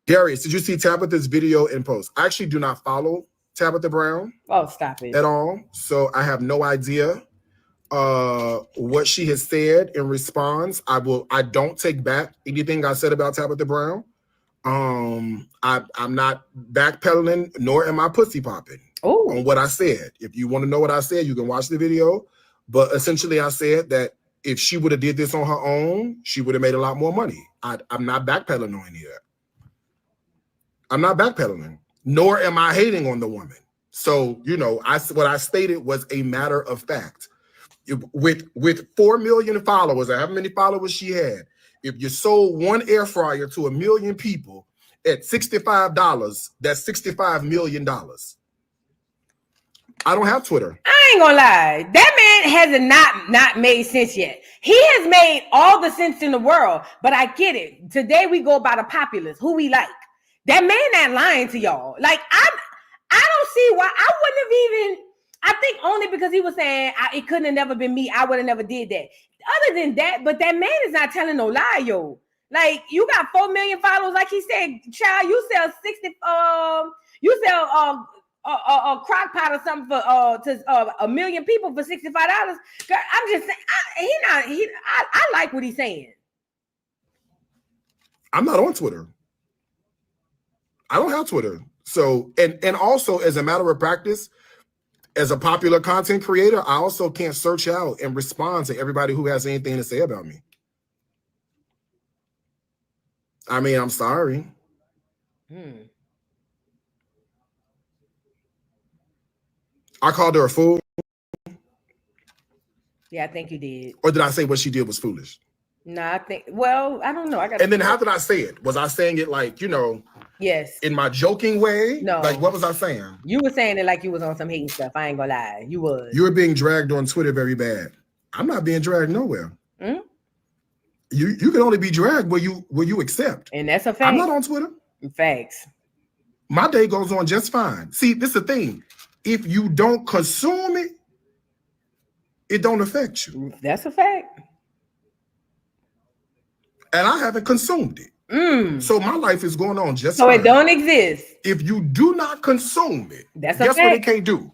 Darius, did you see Tabitha's video and post? I actually do not follow Tabitha Brown. Oh, stop it. At all. So I have no idea what she has said in response. I don't take back anything I said about Tabitha Brown. I'm not backpedaling, nor am I pussy popping on what I said. If you want to know what I said, you can watch the video. But essentially, I said that if she would have did this on her own, she would have made a lot more money. I'm not backpedaling on any of that. I'm not backpedaling, nor am I hating on the woman. So, you know, what I stated was a matter of fact. With 4 million followers, or however many followers she had, if you sold one air fryer to 1 million people at $65, that's $65 million. I don't have Twitter. I ain't gonna lie. That man hasn't not made sense yet. He has made all the sense in the world, but I get it. Today we go by the populace, who we like. That man not lying to y'all. Like, I don't see why I wouldn't have even, I think only because he was saying it couldn't have never been me. I would have never did that. Other than that, but that man is not telling no lie, yo. Like, you got 4 million followers, like he said, child, you sell 60, you sell a crock pot or something for to 1 million people for $65. Girl, I'm just saying, I like what he's saying. I'm not on Twitter. I don't have Twitter. So, and also as a matter of practice, as a popular content creator, I also can't search out and respond to everybody who has anything to say about me. I mean, I'm sorry. I called her a fool. Yeah, I think you did. Or did I say what she did was foolish? No, I think, well, I don't know. And then how did I say it? Was I saying it like, you know, yes, in my joking way? No. Like, what was I saying? You were saying it like you was on some hating stuff. I ain't gonna lie. You was. You were being dragged on Twitter very bad. I'm not being dragged nowhere. You can only be dragged where you accept. And that's a fact. I'm not on Twitter. Facts. My day goes on just fine. See, this is the thing. If you don't consume it, it don't affect you. That's a fact. And I haven't consumed it. So my life is going on just so fine. It don't exist. If you do not consume it, that's a guess fact. what it can't do?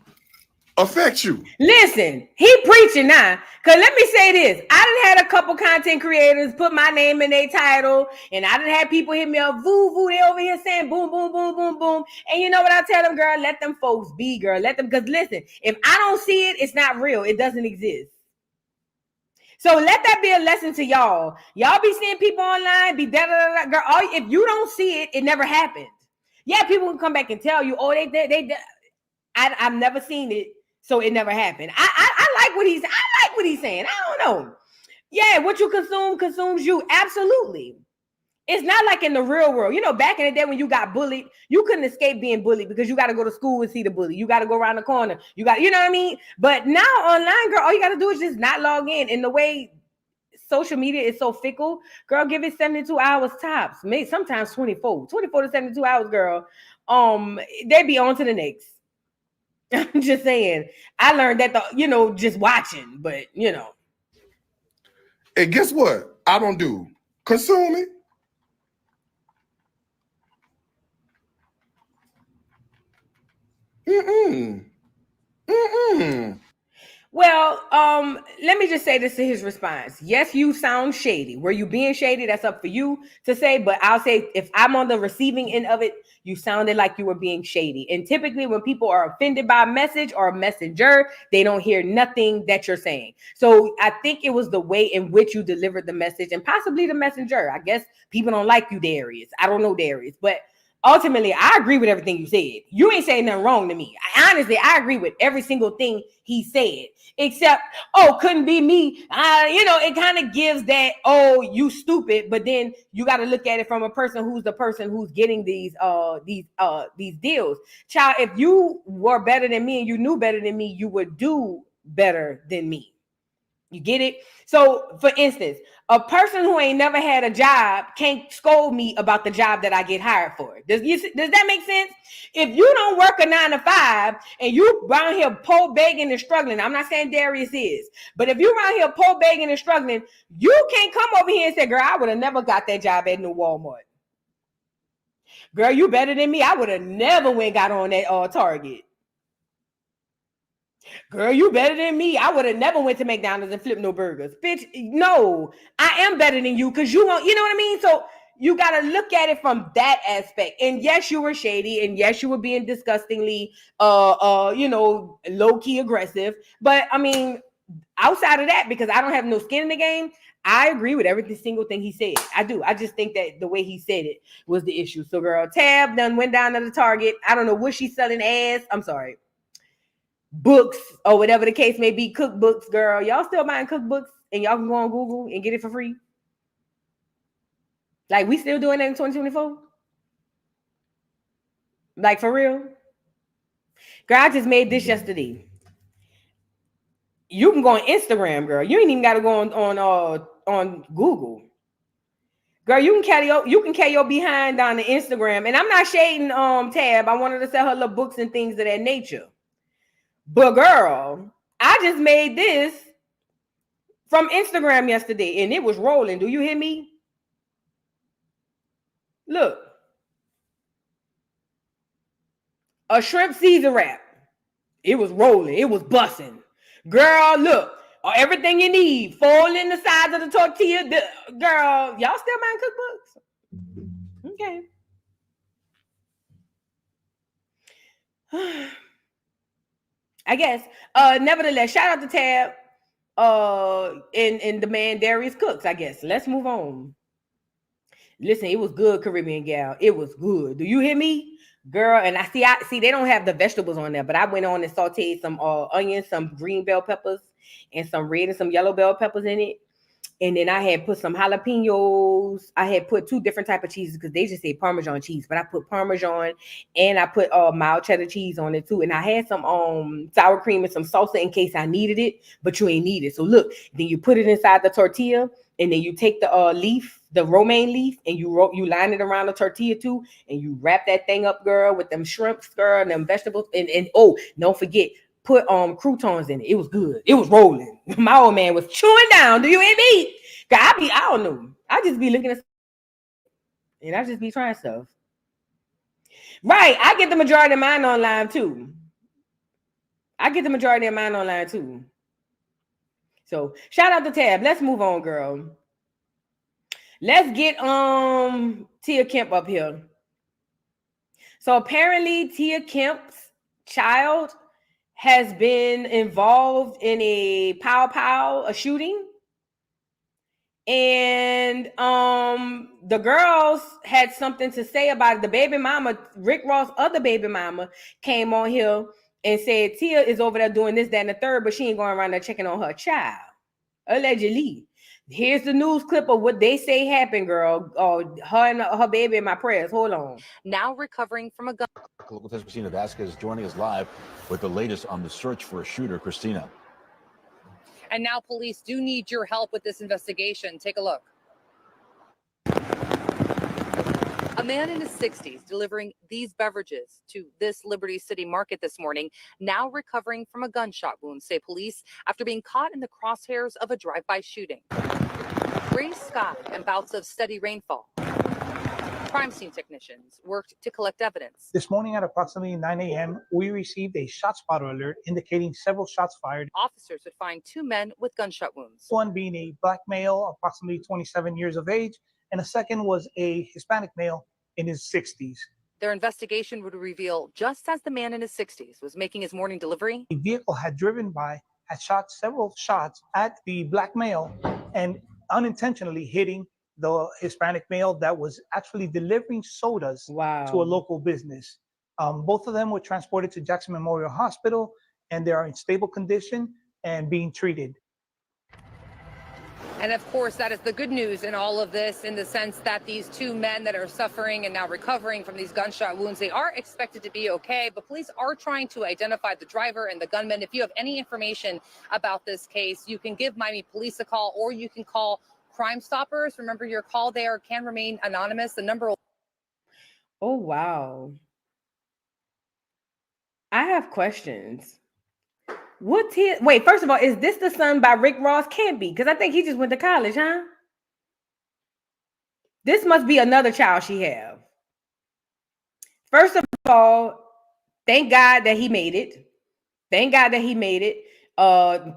Affect you. Listen, he preaching now. Cause let me say this. I done had a couple content creators put my name in their title, and I done had people hit me up, voo, voo, they over here saying boom, boom, boom, boom, boom. And you know what I tell them, girl? Let them folks be, girl. Let them, because listen, if I don't see it, it's not real. It doesn't exist. So let that be a lesson to y'all. Y'all be seeing people online, be da da da, girl. If you don't see it, it never happened. Yeah, people can come back and tell you, oh, I've never seen it, so it never happened. I like what he's saying. I don't know. Yeah, what you consume consumes you. Absolutely. It's not like in the real world. You know, back in the day when you got bullied, you couldn't escape being bullied because you got to go to school and see the bully. You got to go around the corner. You know what I mean? But now online, girl, all you got to do is just not log in. And the way social media is so fickle, girl, give it 72 hours tops. Maybe sometimes 24 to 72 hours, girl. They be on to the next. I'm just saying. I learned that, just watching, but, And guess what? I don't do consume it. Well, let me just say this to his response. Yes, you sound shady. Were you being shady? That's up for you to say. But I'll say if I'm on the receiving end of it, you sounded like you were being shady. And typically when people are offended by a message or a messenger, they don't hear nothing that you're saying. So I think it was the way in which you delivered the message and possibly the messenger. I guess people don't like you, Darius. I don't know Darius, but ultimately, I agree with everything you said. You ain't saying nothing wrong to me. Honestly, I agree with every single thing he said, except, couldn't be me. It kind of gives that, you stupid. But then you got to look at it from a person who's getting these deals. Child, if you were better than me and you knew better than me, you would do better than me. You get it? So, for instance, a person who ain't never had a job can't scold me about the job that I get hired for. Does that make sense? If you don't work a 9 to 5 and you around here poor begging and struggling, I'm not saying Darius is, but if you around here poor begging and struggling, you can't come over here and say, girl, I would have never got that job at New Walmart. Girl, you better than me. I would have never went got on that Target. Girl, you better than me. I would have never went to McDonald's and flipped no burgers. Bitch, no. I am better than you because you won't, you know what I mean? So you got to look at it from that aspect. And yes, you were shady. And yes, you were being disgustingly, low-key aggressive. But, I mean, outside of that, because I don't have no skin in the game, I agree with every single thing he said. I do. I just think that the way he said it was the issue. So, girl, Tab done went down to the Target. I don't know what she's selling books or whatever the case may be, cookbooks, girl. Y'all still buying cookbooks and y'all can go on Google and get it for free? Like, we still doing that in 2024? Like, for real? Girl, I just made this yesterday. You can go on Instagram, girl. You ain't even got to go on Google. Girl, you can carry your behind down the Instagram. And I'm not shading Tab. I wanted to sell her little books and things of that nature. But girl, I just made this from Instagram yesterday and it was rolling. Do you hear me? Look. A shrimp Caesar wrap. It was rolling. It was busting. Girl, look. Everything you need. Fold in the sides of the tortilla. Girl, y'all still buying cookbooks? Okay. I guess. Nevertheless, shout out to Tab and the man Darius Cooks, I guess. Let's move on. Listen, it was good, Caribbean gal. It was good. Do you hear me? Girl, and I see they don't have the vegetables on there, but I went on and sauteed some onions, some green bell peppers, and some red and some yellow bell peppers in it. And then I had put some jalapenos. I had put 2 different type of cheeses because they just say Parmesan cheese, but I put Parmesan and I put mild cheddar cheese on it too. And I had some sour cream and some salsa in case I needed it, but you ain't need it. So look, then you put it inside the tortilla, and then you take the leaf, the romaine leaf, and you line it around the tortilla too, and you wrap that thing up, girl, with them shrimps, girl, and them vegetables, and oh, don't forget. Put croutons in it. It was good. It was rolling. My old man was chewing down. Do you hear me? I don't know. I just be looking at and I just be trying stuff. Right. I get the majority of mine online too. So shout out to Tab. Let's move on, girl. Let's get Tia Kemp up here. So apparently Tia Kemp's child has been involved in a a shooting. And the girls had something to say about it. The baby mama, Rick Ross' other baby mama, came on here and said Tia is over there doing this, that, and the third, but she ain't going around there checking on her child. Allegedly. Here's the news clip of what they say happened, girl. Her and her baby in my prayers. Hold on. Now recovering from a gun. Local 10's Christina Vasquez joining us live with the latest on the search for a shooter. Christina. And now police do need your help with this investigation. Take a look. A man in his 60s delivering these beverages to this Liberty City market this morning, now recovering from a gunshot wound, say police, after being caught in the crosshairs of a drive-by shooting. Gray sky and bouts of steady rainfall. Crime scene technicians worked to collect evidence. This morning at approximately 9 a.m., we received a shot spotter alert indicating several shots fired. Officers would find 2 men with gunshot wounds. One being a black male, approximately 27 years of age, and a second was a Hispanic male in his 60s. Their investigation would reveal just as the man in his 60s was making his morning delivery, a vehicle had driven by, had shot several shots at the black male and unintentionally hitting the Hispanic male that was actually delivering sodas to a local business. Both of them were transported to Jackson Memorial Hospital, and they are in stable condition and being treated. And of course, that is the good news in all of this, in the sense that these two men that are suffering and now recovering from these gunshot wounds, they are expected to be okay, but police are trying to identify the driver and the gunman. If you have any information about this case, you can give Miami Police a call, or you can call Crime Stoppers. Remember, your call there can remain anonymous. The number. Oh, wow. I have questions. Wait, first of all, is this the son by Rick Ross? Can't be, because I think he just went to college, huh? This must be another child she have. First of all, thank God that he made it. Thank God that he made it.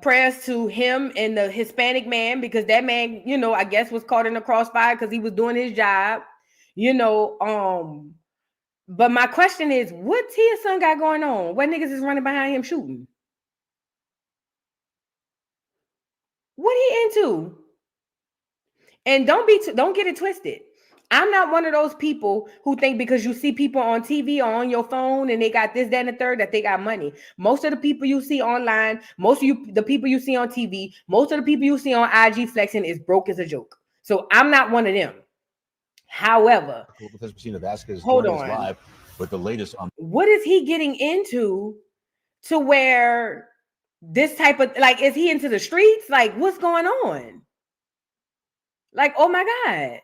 Prayers to him and the Hispanic man, because that man, you know, I guess was caught in the crossfire because he was doing his job. You know, but my question is, what Tia's son got going on? What niggas is running behind him shooting? What he into? And don't get it twisted. I'm not one of those people who think because you see people on TV or on your phone and they got this, that, and the third, that they got money. Most of the people you see online, the people you see on TV, most of the people you see on IG flexing is broke as a joke. So I'm not one of them. However, hold on. Live with the latest on what is he getting into to where this type of, like, is he into the streets? Like, what's going on? Like, oh my God.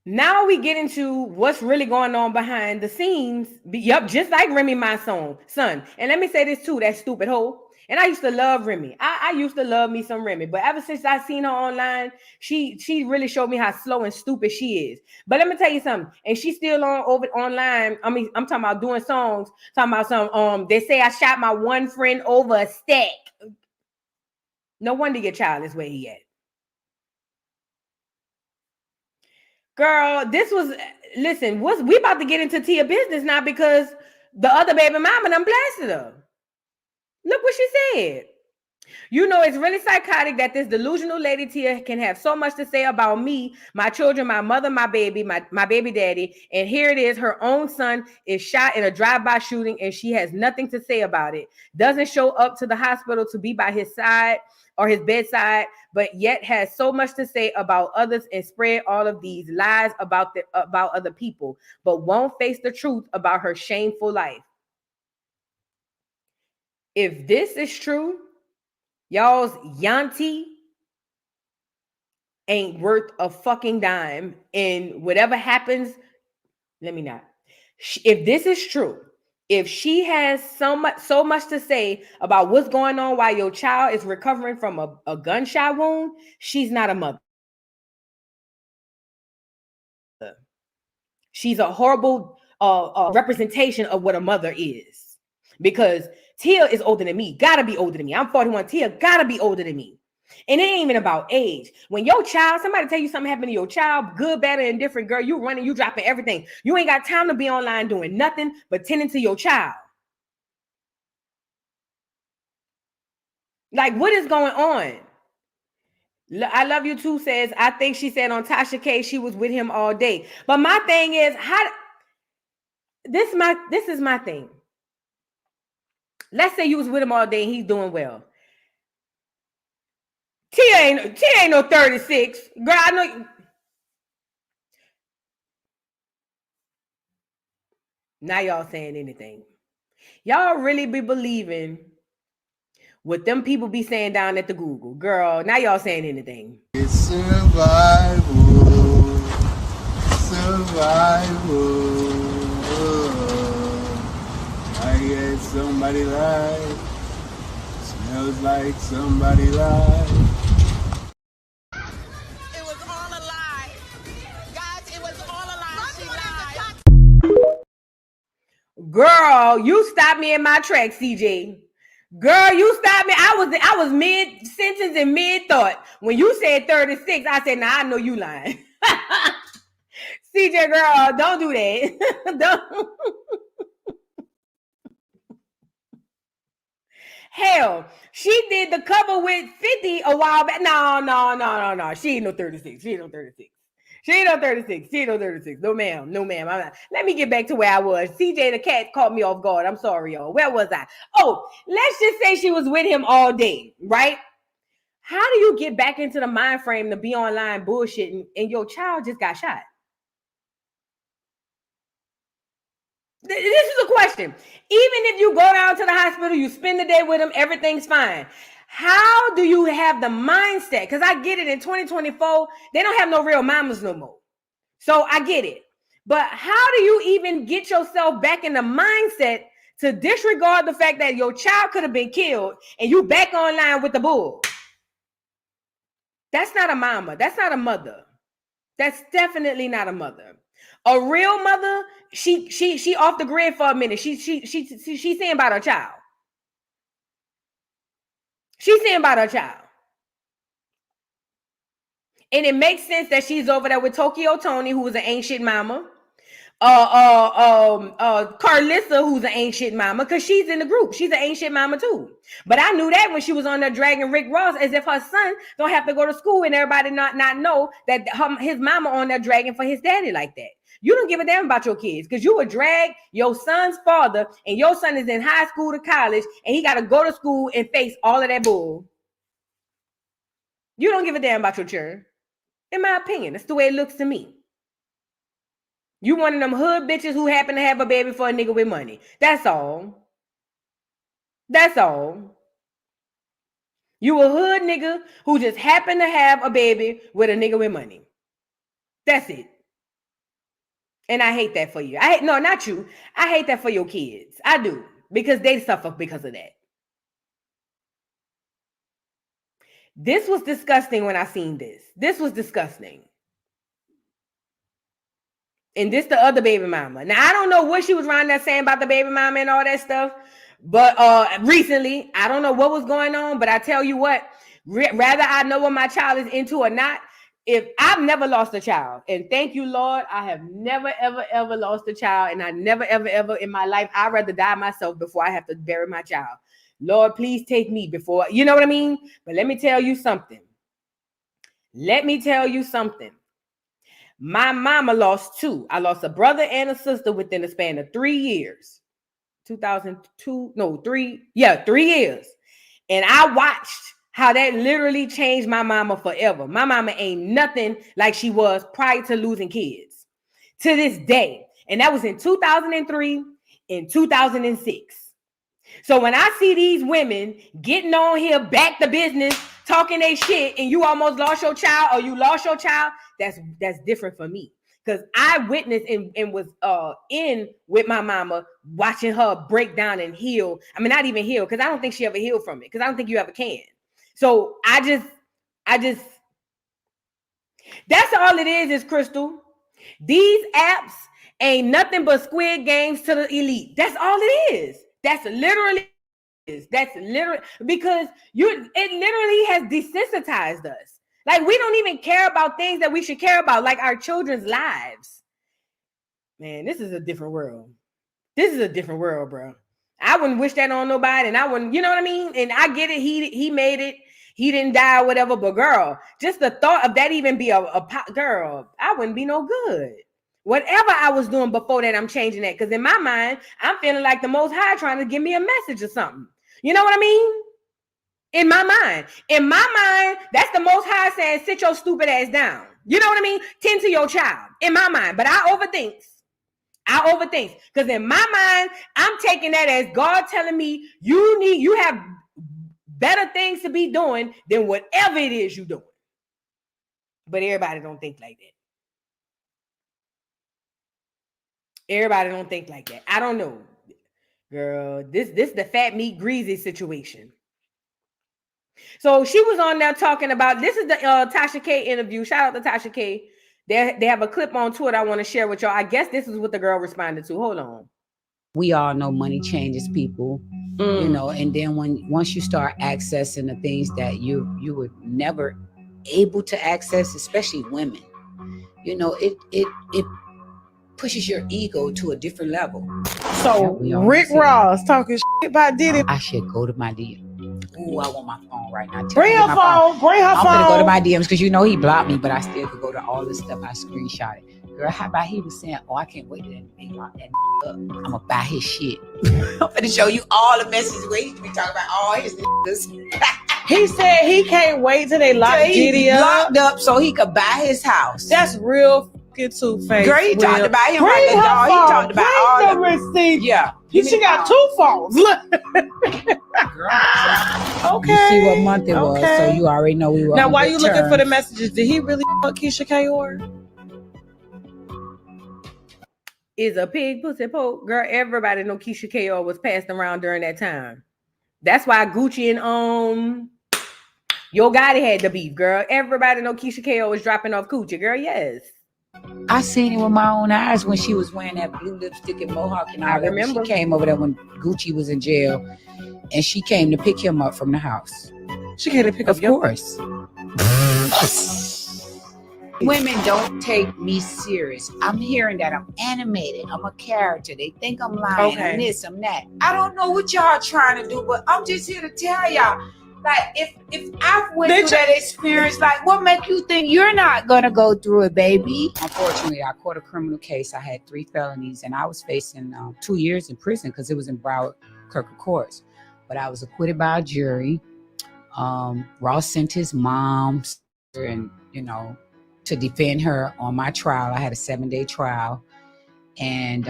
Now we get into what's really going on behind the scenes. Yep, just like Remy, my son. And let me say this too, that stupid hoe. And I used to love Remy. I used to love me some Remy. But ever since I seen her online, she really showed me how slow and stupid she is. But let me tell you something. And she's still online. I mean, I'm talking about doing songs. Talking about some, they say I shot my one friend over a stack. No wonder your child is where he at. Girl, we about to get into Tia business now because the other baby mama done blasted her. Look what she said. You know, it's really psychotic that this delusional lady Tia can have so much to say about me, my children, my mother, my baby, my baby daddy. And here it is, her own son is shot in a drive-by shooting and she has nothing to say about it. Doesn't show up to the hospital to be by his side or his bedside, but yet has so much to say about others and spread all of these lies about other people, but won't face the truth about her shameful life. If this is true, y'all's Yanti ain't worth a fucking dime. And whatever happens, let me not. If this is true, if she has so much to say about what's going on while your child is recovering from a gunshot wound, she's not a mother. She's a horrible representation of what a mother is. Because Tia is older than me, gotta be older than me. I'm 41, Tia gotta be older than me. And it ain't even about age. When your child, somebody tell you something happened to your child, good, bad, and indifferent, girl, you running, you dropping everything. You ain't got time to be online doing nothing but tending to your child. Like, what is going on? I love you too says, I think she said on Tasha K, she was with him all day. But my thing is, this is my thing. Let's say you was with him all day and he's doing well. Tia ain't no 36. Girl, I know. Now y'all saying anything. Y'all really be believing what them people be saying down at the Google. Girl, now y'all saying anything. It's survival. I get somebody live. Smells like somebody live. It was all a lie. Guys, it was all a lie. She lied. Girl, you stopped me in my tracks, CJ. Girl, you stopped me. I was mid-sentence and mid-thought. When you said 36, I said, nah, I know you lying. CJ, girl, don't do that. Don't. Hell, she did the cover with 50 a while back. No. She ain't no 36. She ain't no 36. She ain't no 36. No, ma'am. No, ma'am. I'm not. Let me get back to where I was. CJ the cat caught me off guard. I'm sorry, y'all. Where was I? Oh, let's just say she was with him all day, right? How do you get back into the mind frame to be online bullshitting and your child just got shot? This is a question. Even if you go down to the hospital, you spend the day with them, everything's fine. How do you have the mindset? Because I get it, in 2024, they don't have no real mamas no more. So I get it. But how do you even get yourself back in the mindset to disregard the fact that your child could have been killed and you back online with the bull? That's not a mama. That's not a mother. That's definitely not a mother. A real mother, she off the grid for a minute. She's saying about her child. She's saying about her child. And it makes sense that she's over there with Tokyo Tony, who is an ain't shit mama. Carlissa, who's an ain't shit mama, because she's in the group. She's an ain't shit mama too. But I knew that when she was on there dragging Rick Ross, as if her son don't have to go to school and everybody not know that his mama on there dragging for his daddy like that. You don't give a damn about your kids because you would drag your son's father and your son is in high school to college and he got to go to school and face all of that bull. You don't give a damn about your children. In my opinion, that's the way it looks to me. You one of them hood bitches who happen to have a baby for a nigga with money. That's all. That's all. You a hood nigga who just happened to have a baby with a nigga with money. That's it. And I hate that for you. No, not you. I hate that for your kids. I do. Because they suffer because of that. This was disgusting when I seen this. This was disgusting. And this the other baby mama. Now, I don't know what she was around there saying about the baby mama and all that stuff. But recently, I don't know what was going on. But I tell you what, rather I know what my child is into or not, if I've never lost a child, and thank you, Lord, I have never, ever, ever lost a child. And I never, ever, ever in my life, I'd rather die myself before I have to bury my child. Lord, please take me before, you know what I mean? But let me tell you something. My mama lost two. I lost a brother and a sister within the span of 3 years. 3 years. And I watched how that literally changed my mama forever. My mama ain't nothing like she was prior to losing kids to this day. And that was in 2003 and 2006. So when I see these women getting on here back to business, talking they shit, and you almost lost your child or you lost your child, that's different for me. Because I witnessed and was in with my mama, watching her break down and heal. I mean, not even heal, because I don't think she ever healed from it, because I don't think you ever can. So I just, that's all it is Crystal. These apps ain't nothing but Squid Games to the elite. That's all it is. That's literally because it literally has desensitized us. Like, we don't even care about things that we should care about, like our children's lives. Man, this is a different world. This is a different world, bro. I wouldn't wish that on nobody, and I wouldn't, you know what I mean? And I get it. He made it. He didn't die or whatever, but girl, just the thought of that even be a girl, I wouldn't be no good. Whatever I was doing before that, I'm changing that. Because in my mind, I'm feeling like the Most High trying to give me a message or something. You know what I mean? In my mind, that's the Most High saying, sit your stupid ass down. You know what I mean? Tend to your child. In my mind. But I overthink. Because in my mind, I'm taking that as God telling me you have better things to be doing than whatever it is you're doing. But everybody don't think like that. Everybody don't think like that. I don't know. Girl, this the fat meat greasy situation. So she was on there talking about, this is the Tasha K interview. Shout out to Tasha K. They have a clip on Twitter I want to share with y'all. I guess this is what the girl responded to. Hold on. We all know money changes people, you know, and then once you start accessing the things that you were never able to access, especially women, you know, it pushes your ego to a different level. So Rick Ross talking shit about Diddy. I should go to my deal. Ooh, I want my phone right now. Bring her phone. Bring her phone. I'm gonna go to my DMs because you know he blocked me, but I still could go to all this stuff. I screenshot it. Girl, how about he was saying, "Oh, I can't wait to lock that up. I'm gonna buy his shit." I'm gonna show you all the messages where he be talking about all his niggas. He said he can't wait till they lock Diddy up. Locked up so he could buy his house. That's real fucking two-faced. Girl, he talked about him Bring like a her dog. He phone. talked about Bring all the the receipt. Yeah. She got 2 phones. Look. Okay. You see what month it was, so you already know we were. Now, on why good you looking terms. for the messages? Did he really fuck Keisha Kayor? Is a pig pussy poke? Girl, everybody know Keisha Kayor was passed around during that time. That's why Gucci and Yo Gotti had the beef, girl. Everybody know Keisha Kayor was dropping off coochie, girl. Yes. I seen it with my own eyes when she was wearing that blue lipstick and mohawk and all I that. remember. She came over there when Gucci was in jail, and she came to pick him up from the house. She came to pick Of up your course. Women don't take me serious. I'm hearing that I'm animated. I'm a character. They think I'm lying. Okay. I'm this, I'm that. I don't know what y'all trying to do, but I'm just here to tell y'all. Like, if I went through that experience, like, what make you think you're not gonna go through it, baby? Unfortunately, I caught a criminal case. I had 3 felonies, and I was facing 2 years in prison because it was in Broward Kirker courts. But I was acquitted by a jury. Ross sent his mom, and to defend her on my trial. I had a 7-day trial, and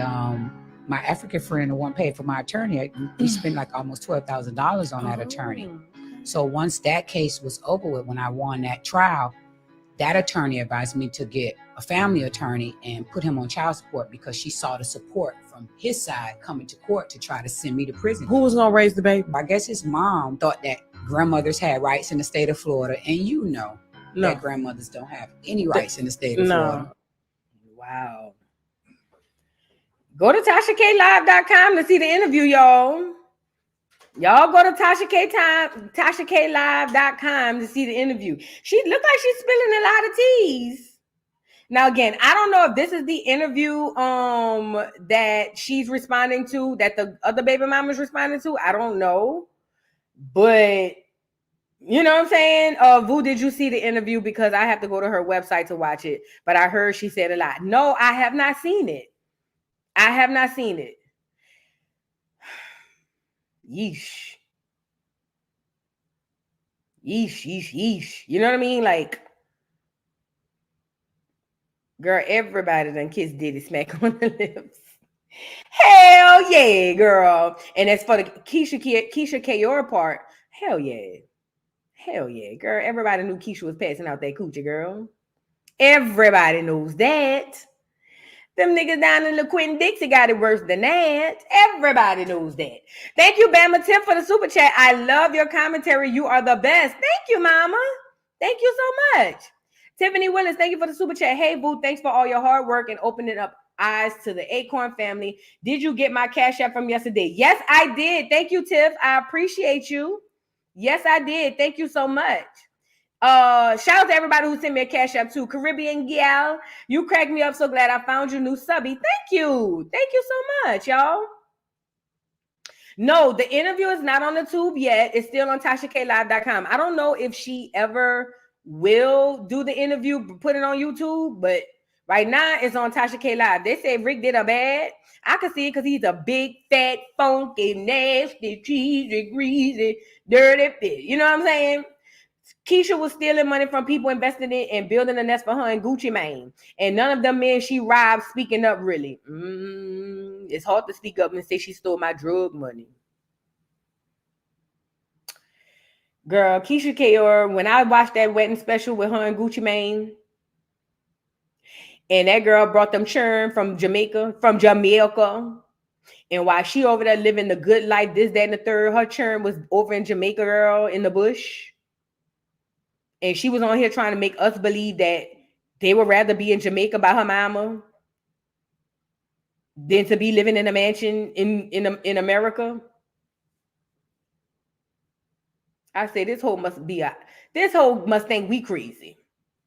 my African friend, the one paid for my attorney, we spent like almost $12,000 on that attorney. So once that case was over with, when I won that trial, that attorney advised me to get a family attorney and put him on child support because she saw the support from his side coming to court to try to send me to prison. Who was gonna raise the baby? I guess his mom thought that grandmothers had rights in the state of Florida, and that grandmothers don't have any rights in the state of Florida. Wow. Go to TashaKLive.com to see the interview, y'all. Y'all go to TashaKLive.com to see the interview. She looked like she's spilling a lot of teas. Now, again, I don't know if this is the interview that she's responding to, that the other baby mama's responding to. I don't know. But you know what I'm saying? Vu, did you see the interview? Because I have to go to her website to watch it. But I heard she said a lot. No, I have not seen it. I have not seen it. Yeesh. Yeesh, yeesh, yeesh. You know what I mean? Like, girl, everybody done kissed Diddy smack on the lips. Hell yeah, girl. And as for the Keisha Kayor part, hell yeah. Hell yeah, girl. Everybody knew Keisha was passing out that coochie, girl. Everybody knows that. Them niggas down in LaQuentin Dixie got it worse than that. Everybody knows that. Thank you, Bama Tip, for the super chat. I love your commentary. You are the best. Thank you, mama. Thank you so much. Tiffany Willis, thank you for the super chat. Hey, boo, thanks for all your hard work and opening up eyes to the Acorn family. Did you get my cash app from yesterday? Yes, I did. Thank you, Tiff. I appreciate you. Yes, I did. Thank you so much. Shout out to everybody who sent me a cash app too. Caribbean Gal, you cracked me up. So glad I found you, new subby. Thank you. Thank you so much, y'all. No, the interview is not on the tube yet. It's still on TashaKLive.com. I don't know if she ever will do the interview, put it on YouTube, but right now it's on Tasha K Live. They say Rick did a bad. I can see it because he's a big, fat, funky, nasty, cheesy, greasy, dirty fit. You know what I'm saying? Keisha was stealing money from people investing in and building a nest for her and Gucci Mane. And none of them men she robbed speaking up really. It's hard to speak up and say she stole my drug money. Girl, Keisha Kayor, when I watched that wedding special with her and Gucci Mane, and that girl brought them churn from Jamaica. And while she over there living the good life, this, that, and the third, her churn was over in Jamaica, girl, in the bush. And she was on here trying to make us believe that they would rather be in Jamaica by her mama than to be living in a mansion in America. I say this whole must think we crazy.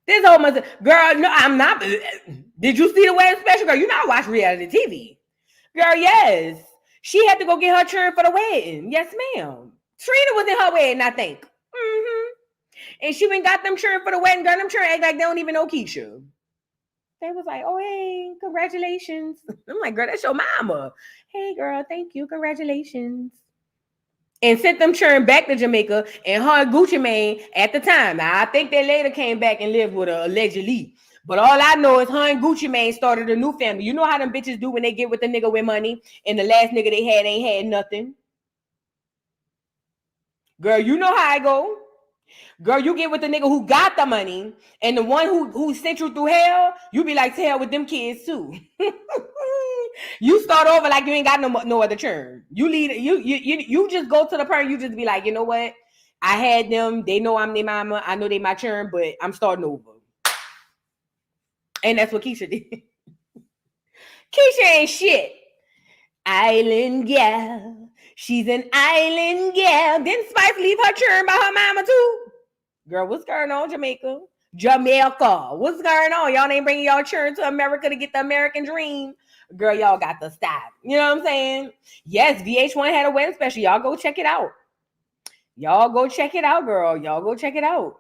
This whole must, girl, no, I'm not. Did you see the wedding special? Girl, you not watch reality TV. Girl, yes. She had to go get her churn for the wedding. Yes, ma'am. Trina was in her wedding, I think. And she went got them children for the wedding. Girl, them children act like they don't even know Keisha. They was like, oh, hey, congratulations. I'm like, girl, that's your mama. Hey, girl, thank you. Congratulations. And sent them children back to Jamaica. And her and Gucci Mane at the time. Now, I think they later came back and lived with her, allegedly. But all I know is her and Gucci Mane started a new family. You know how them bitches do when they get with the nigga with money and the last nigga they had ain't had nothing? Girl, you know how I go. Girl, you get with the nigga who got the money and the one who sent you through hell, you be like, to hell with them kids too. You start over like you ain't got no other churn. You just go to the parent, you just be like, you know what? I had them. They know I'm their mama. I know they my churn, but I'm starting over. And that's what Keisha did. Keisha ain't shit. Island gal. She's an island gal. Didn't Spice leave her churn by her mama too? Girl, what's going on, Jamaica? Jamaica. What's going on? Y'all ain't bringing y'all children to America to get the American dream. Girl, y'all got to stop. You know what I'm saying? Yes, VH1 had a wedding special. Y'all go check it out. Y'all go check it out, girl. Y'all go check it out.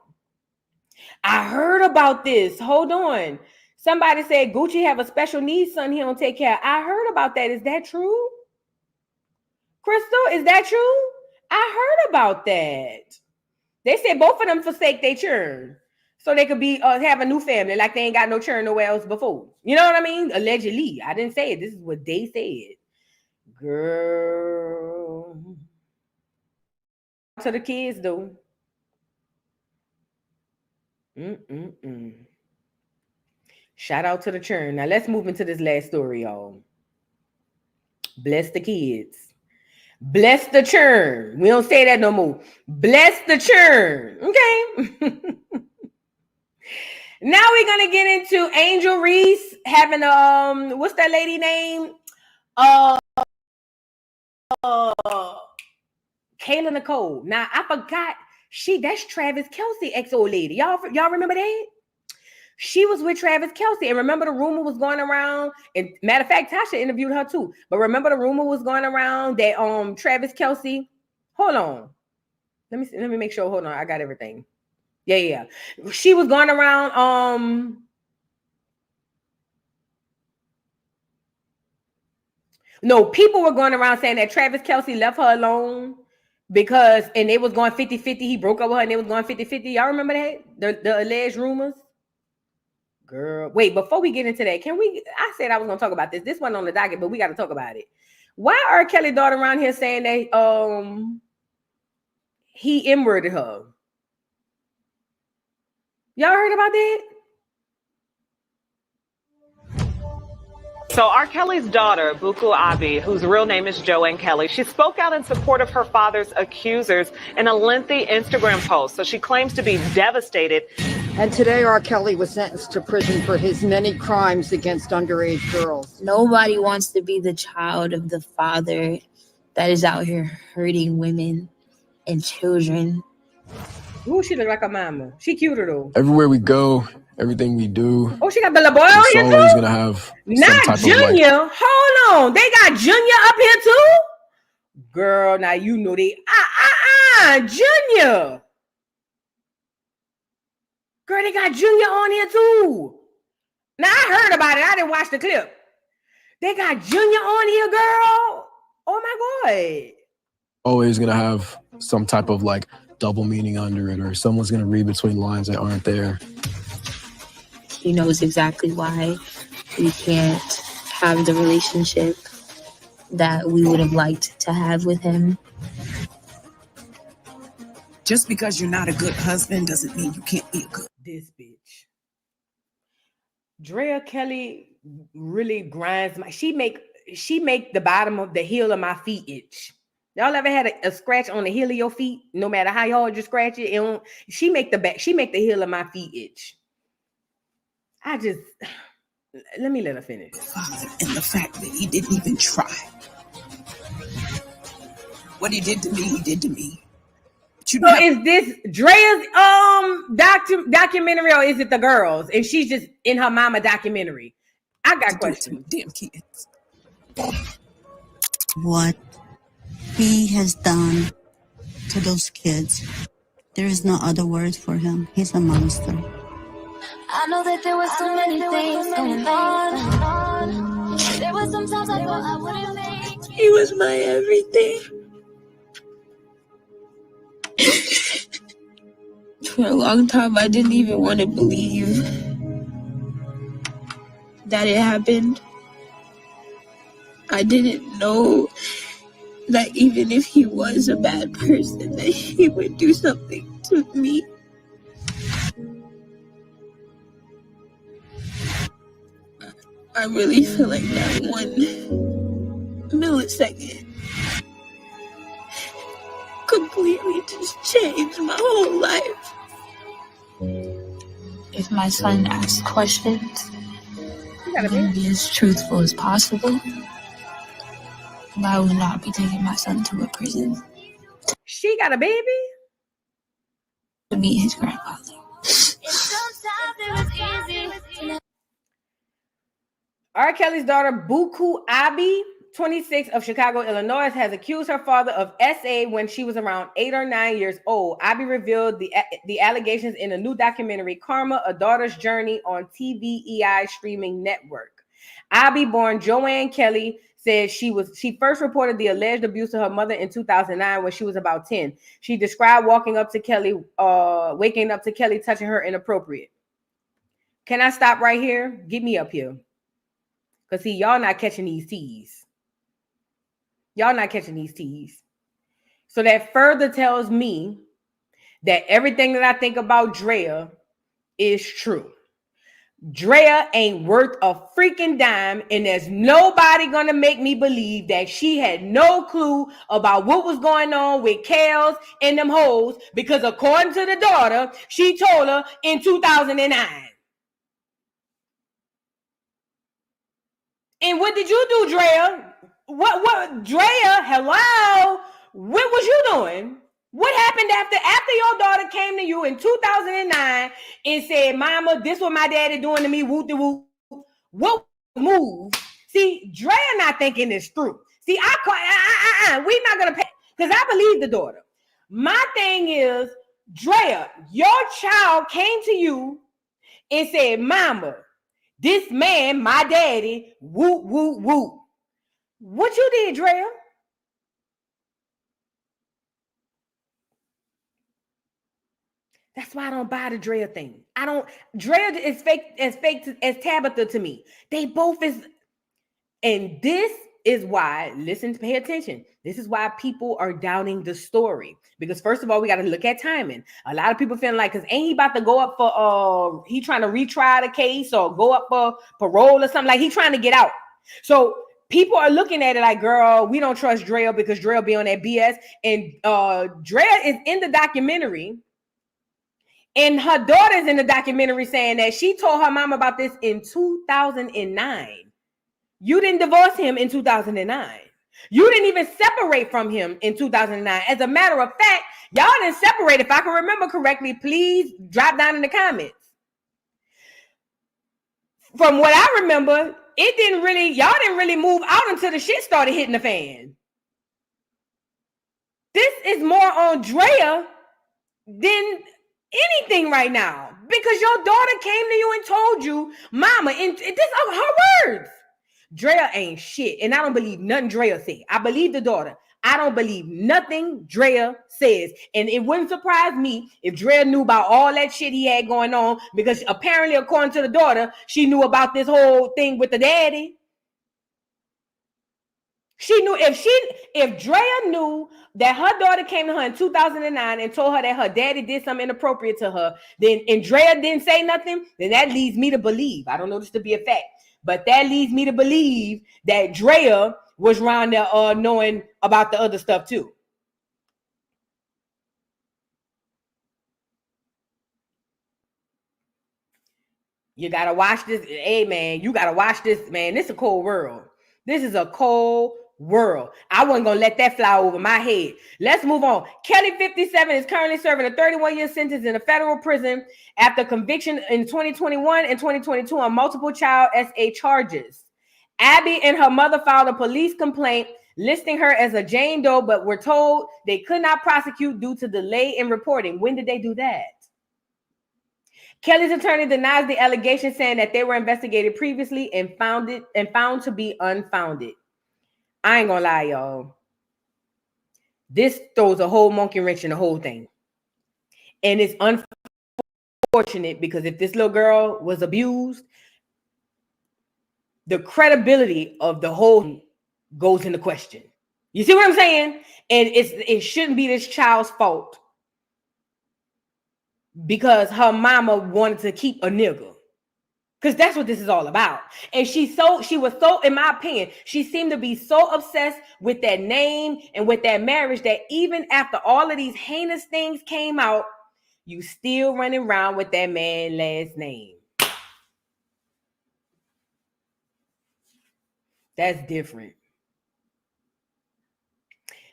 I heard about this. Hold on. Somebody said Gucci have a special needs son he don't take care of. I heard about that. Is that true? Crystal, is that true? I heard about that. They said both of them forsake their churn so they could be have a new family like they ain't got no churn nowhere else before. You know what I mean? Allegedly. I didn't say it. This is what they said. Girl. To the kids, though. Shout out to the churn. Now, let's move into this last story, y'all. Bless the kids. Bless the churn. We don't say that no more. Bless the churn. Okay. Now we're gonna get into Angel Reese having what's that lady name? Kayla Nicole. Now I forgot that's Travis Kelce ex-old lady. Y'all remember that? She was with Travis Kelce, and remember the rumor was going around. And matter of fact, Tasha interviewed her too. But remember the rumor was going around that Travis Kelce. Hold on, let me make sure. Hold on, I got everything. Yeah. She was going around. No, people were going around saying that Travis Kelce left her alone because, and they was going 50-50. He broke up with her, and they was going 50-50. Y'all remember that? The alleged rumors. Girl, wait, before we get into that, I said I was going to talk about this. This wasn't on the docket, but we got to talk about it. Why are Kelly daughter around here saying that he M-worded her? Y'all heard about that? So R. Kelly's daughter, Buku Abi, whose real name is Joanne Kelly, she spoke out in support of her father's accusers in a lengthy Instagram post. So she claims to be devastated. And today R. Kelly was sentenced to prison for his many crimes against underage girls. Nobody wants to be the child of the father that is out here hurting women and children. Ooh, she look like a mama. She cuter though. Everywhere we go, everything we do. Oh, she got the little boy on here too? Always gonna have not Junior. Hold on, they got Junior up here too. Girl, now you know they Junior. Girl, they got Junior on here too. Now I heard about it. I didn't watch the clip. They got Junior on here, girl. Oh my God. Always gonna have some type of like double meaning under it, or someone's gonna read between lines that aren't there. He knows exactly why we can't have the relationship that we would have liked to have with him. Just because you're not a good husband doesn't mean you can't be a good. This bitch. Drea Kelly really grinds my. She make the bottom of the heel of my feet itch. Y'all ever had a scratch on the heel of your feet? No matter how hard you scratch it, she make the heel of my feet itch. Let me let her finish. Father, and the fact that he didn't even try. What he did to me, he did to me. So is this Drea's documentary, or is it the girls? And she's just in her mama documentary. I got questions. Damn kids. What he has done to to those kids. There is no other word for him. He's a monster. I know that there were so many things going on. There were some times I thought I wouldn't make. He was my everything. For a long time, I didn't even want to believe that it happened. I didn't know that even if he was a bad person, that he would do something to me. I really feel like that 1 millisecond completely just changed my whole life. If my son asks questions, I'm going to be as truthful as possible. But I will not be taking my son to a prison. She got a baby? To meet his grandfather. R. Kelly's daughter, Buku Abi, 26 of Chicago, Illinois, has accused her father of SA when she was around 8 or 9 years old. Abi revealed the allegations in a new documentary, Karma, A Daughter's Journey, on TVEI streaming network. Abi, born Joanne Kelly, said she first reported the alleged abuse of her mother in 2009 when she was about 10. She described waking up to Kelly, touching her inappropriate. Can I stop right here? Get me up here. Because, see, y'all not catching these teas. Y'all not catching these teas. So that further tells me that everything that I think about Drea is true. Drea ain't worth a freaking dime, and there's nobody going to make me believe that she had no clue about what was going on with Kels and them hoes, because according to the daughter, she told her in 2009. And what did you do, Drea? What, Drea, hello? What was you doing? What happened after your daughter came to you in 2009 and said, Mama, this what my daddy doing to me, whoop de whoop. What move? See, Drea not thinking this through. See, we're not going to pay, because I believe the daughter. My thing is, Drea, your child came to you and said, Mama, this man, my daddy, whoop, whoop, whoop. What you did, Drea? That's why I don't buy the Drea thing. Drea is fake as Tabitha to me. They both is, and this is why, pay attention. This is why people are doubting the story. Because first of all, we got to look at timing. A lot of people feeling like, because ain't he about to go up for, he trying to retry the case or go up for parole or something, like he trying to get out. So people are looking at it like, girl, we don't trust Drea because Drea be on that BS. And Drea is in the documentary. And her daughter's in the documentary saying that she told her mom about this in 2009. You didn't divorce him in 2009. You didn't even separate from him in 2009. As a matter of fact, y'all didn't separate. If I can remember correctly, please drop down in the comments. From what I remember, y'all didn't really move out until the shit started hitting the fan. This is more on Drea than anything right now, because your daughter came to you and told you, Mama, and this are her words. Drea ain't shit, and I don't believe nothing Drea said. I believe the daughter. I don't believe nothing Drea says, and it wouldn't surprise me if Drea knew about all that shit he had going on, because apparently, according to the daughter, she knew about this whole thing with the daddy. She knew if Drea knew that her daughter came to her in 2009 and told her that her daddy did something inappropriate to her, and Drea didn't say nothing, then that leads me to believe, I don't know this to be a fact, but that leads me to believe that Drea was around there knowing about the other stuff too. You gotta watch this. Hey man, you gotta watch this, man. This is a cold world. This is a cold world. I wasn't gonna let that fly over my head. Let's move on. Kelly, 57, is currently serving a 31-year sentence in a federal prison after conviction in 2021 and 2022 on multiple child SA charges. Abby and her mother filed a police complaint listing her as a Jane Doe, but were told they could not prosecute due to delay in reporting. When did they do that? Kelly's attorney denies the allegation, saying that they were investigated previously and found to be unfounded. I ain't gonna lie, y'all. This throws a whole monkey wrench in the whole thing. And it's unfortunate because if this little girl was abused, the credibility of the whole thing goes into question. You see what I'm saying? And it shouldn't be this child's fault because her mama wanted to keep a nigga. Because that's what this is all about. And she was so, in my opinion, she seemed to be so obsessed with that name and with that marriage that even after all of these heinous things came out, you still running around with that man's last name. That's different.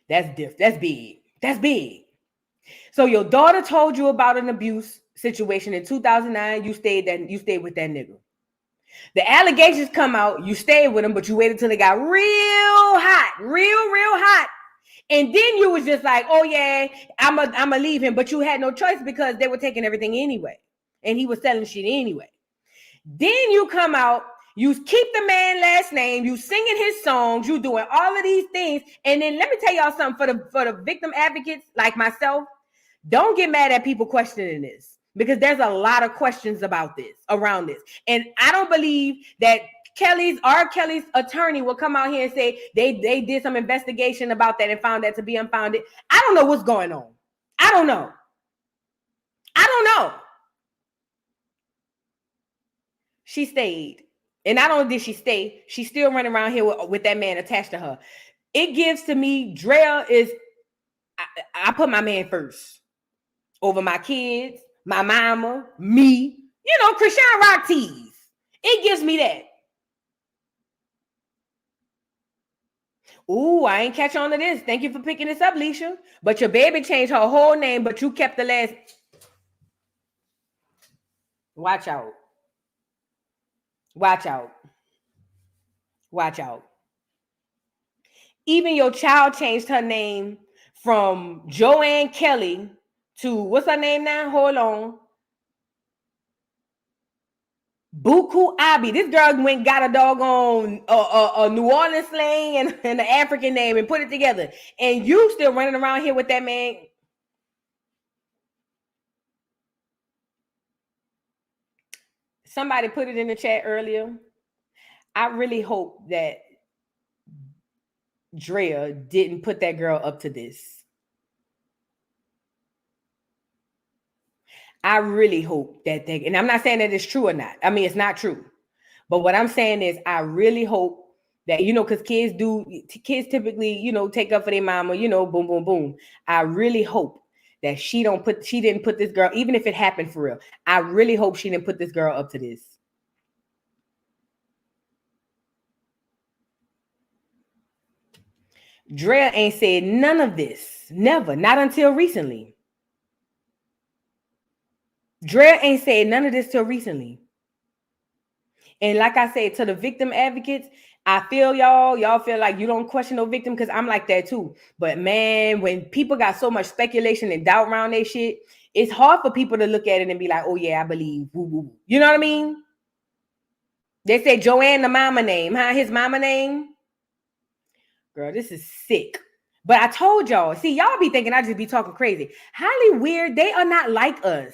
That's different. That's big. That's big. So your daughter told you about an abuse situation in 2009. You stayed with that nigga. The allegations come out. You stayed with him, but you waited till it got real hot, real hot. And then you was just like, oh yeah, I'ma leave him. But you had no choice because they were taking everything anyway. And he was selling shit anyway. Then you come out, you keep the man's last name, you singing his songs, you doing all of these things. And then let me tell y'all something for the victim advocates like myself, don't get mad at people questioning this because there's a lot of questions about this, around this. And I don't believe that R. Kelly's attorney will come out here and say they did some investigation about that and found that to be unfounded. I don't know what's going on. I don't know. She stayed. And not only did she stay, she's still running around here with that man attached to her. It gives to me, Drea is, I put my man first over my kids, my mama, me, Krishan Rock tees. It gives me that. Ooh, I ain't catch on to this. Thank you for picking this up, Leisha. But your baby changed her whole name, but you kept the last. Watch out. Watch out. Watch out. Even your child changed her name from Joanne Kelly to, what's her name now? Hold on. Buku Abi. This girl went and got a doggone a New Orleans slang and an African name and put it together. And you still running around here with that man. Somebody put it in the chat earlier. I really hope that Drea didn't put that girl up to this. I really hope that they, and I'm not saying that it's true or not. I mean, it's not true. But what I'm saying is I really hope that, because kids typically, take up for their mama, boom, boom, boom. I really hope that she didn't put this girl, even if it happened for real. I really hope she didn't put this girl up to this. Drea ain't said none of this. Never. Not until recently. Drea ain't said none of this till recently. And like I said, to the victim advocates, I feel y'all feel like you don't question no victim because I'm like that too. But man, when people got so much speculation and doubt around their shit, it's hard for people to look at it and be like, oh yeah, I believe. Woo, woo, woo. You know what I mean? They say Joanne the mama name, huh? His mama name. Girl, this is sick. But I told y'all, see, y'all be thinking I just be talking crazy. Highly weird. They are not like us.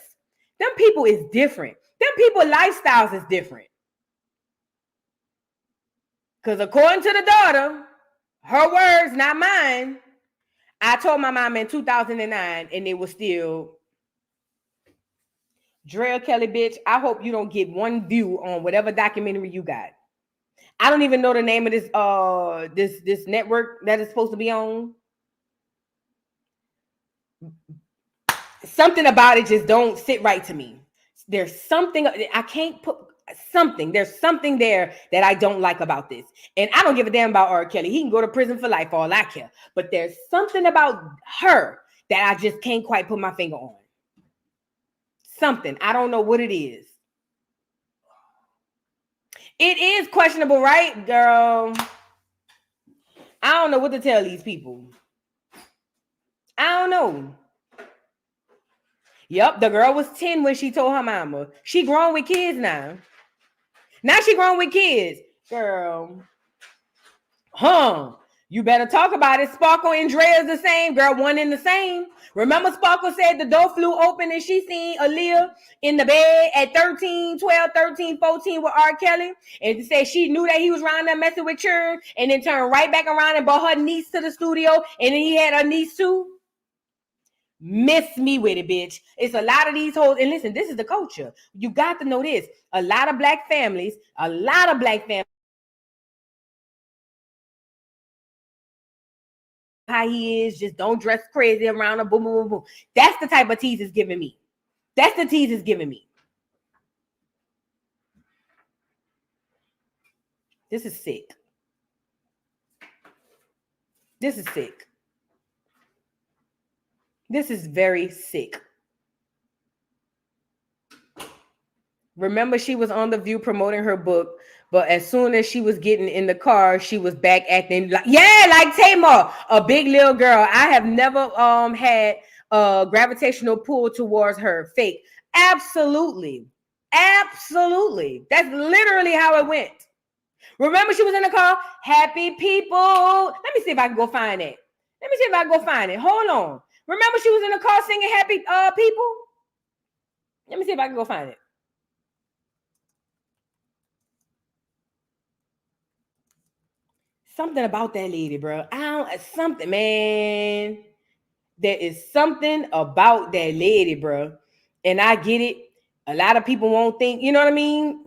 Them people is different. Them people lifestyles is different. Because according to the daughter, her words, not mine, I told my mom in 2009 and it was still Drea Kelly, bitch. I hope you don't get one view on whatever documentary you got. I don't even know the name of this network that is supposed to be on. Something about it just don't sit right to me. There's something I can't put something. There's something there that I don't like about this. And I don't give a damn about R. Kelly. He can go to prison for life, all I care. But there's something about her that I just can't quite put my finger on. Something. I don't know what it is. It is questionable, right, girl? I don't know what to tell these people. I don't know. Yep, the girl was 10 when she told her mama. She grown with kids now. Now she grown with kids. Girl. You better talk about it. Sparkle and Drea is the same. Girl, one in the same. Remember Sparkle said the door flew open and she seen Aaliyah in the bed at 13, 12, 13, 14 with R. Kelly. And said she knew that he was around there messing with children and then turned right back around and brought her niece to the studio. And then he had her niece too. Miss me with it, bitch. It's a lot of these hoes. And listen, this is the culture. You got to know this. A lot of black families how he is, just don't dress crazy around her, boom, boom, boom, boom. That's the type of tease it's giving me. That's the tease it's giving me. This is sick. This is sick. This is very sick. Remember, she was on The View promoting her book, but as soon as she was getting in the car, she was back acting like, like Tamar, a big little girl. I have never had a gravitational pull towards her. Fake. Absolutely. Absolutely. That's literally how it went. Remember, she was in the car, happy people. Let me see if I can go find it. Hold on. Remember, she was in the car singing happy people? Let me see if I can go find it. Something about that lady, bro. Man. There is something about that lady, bro. And I get it. A lot of people won't think, you know what I mean?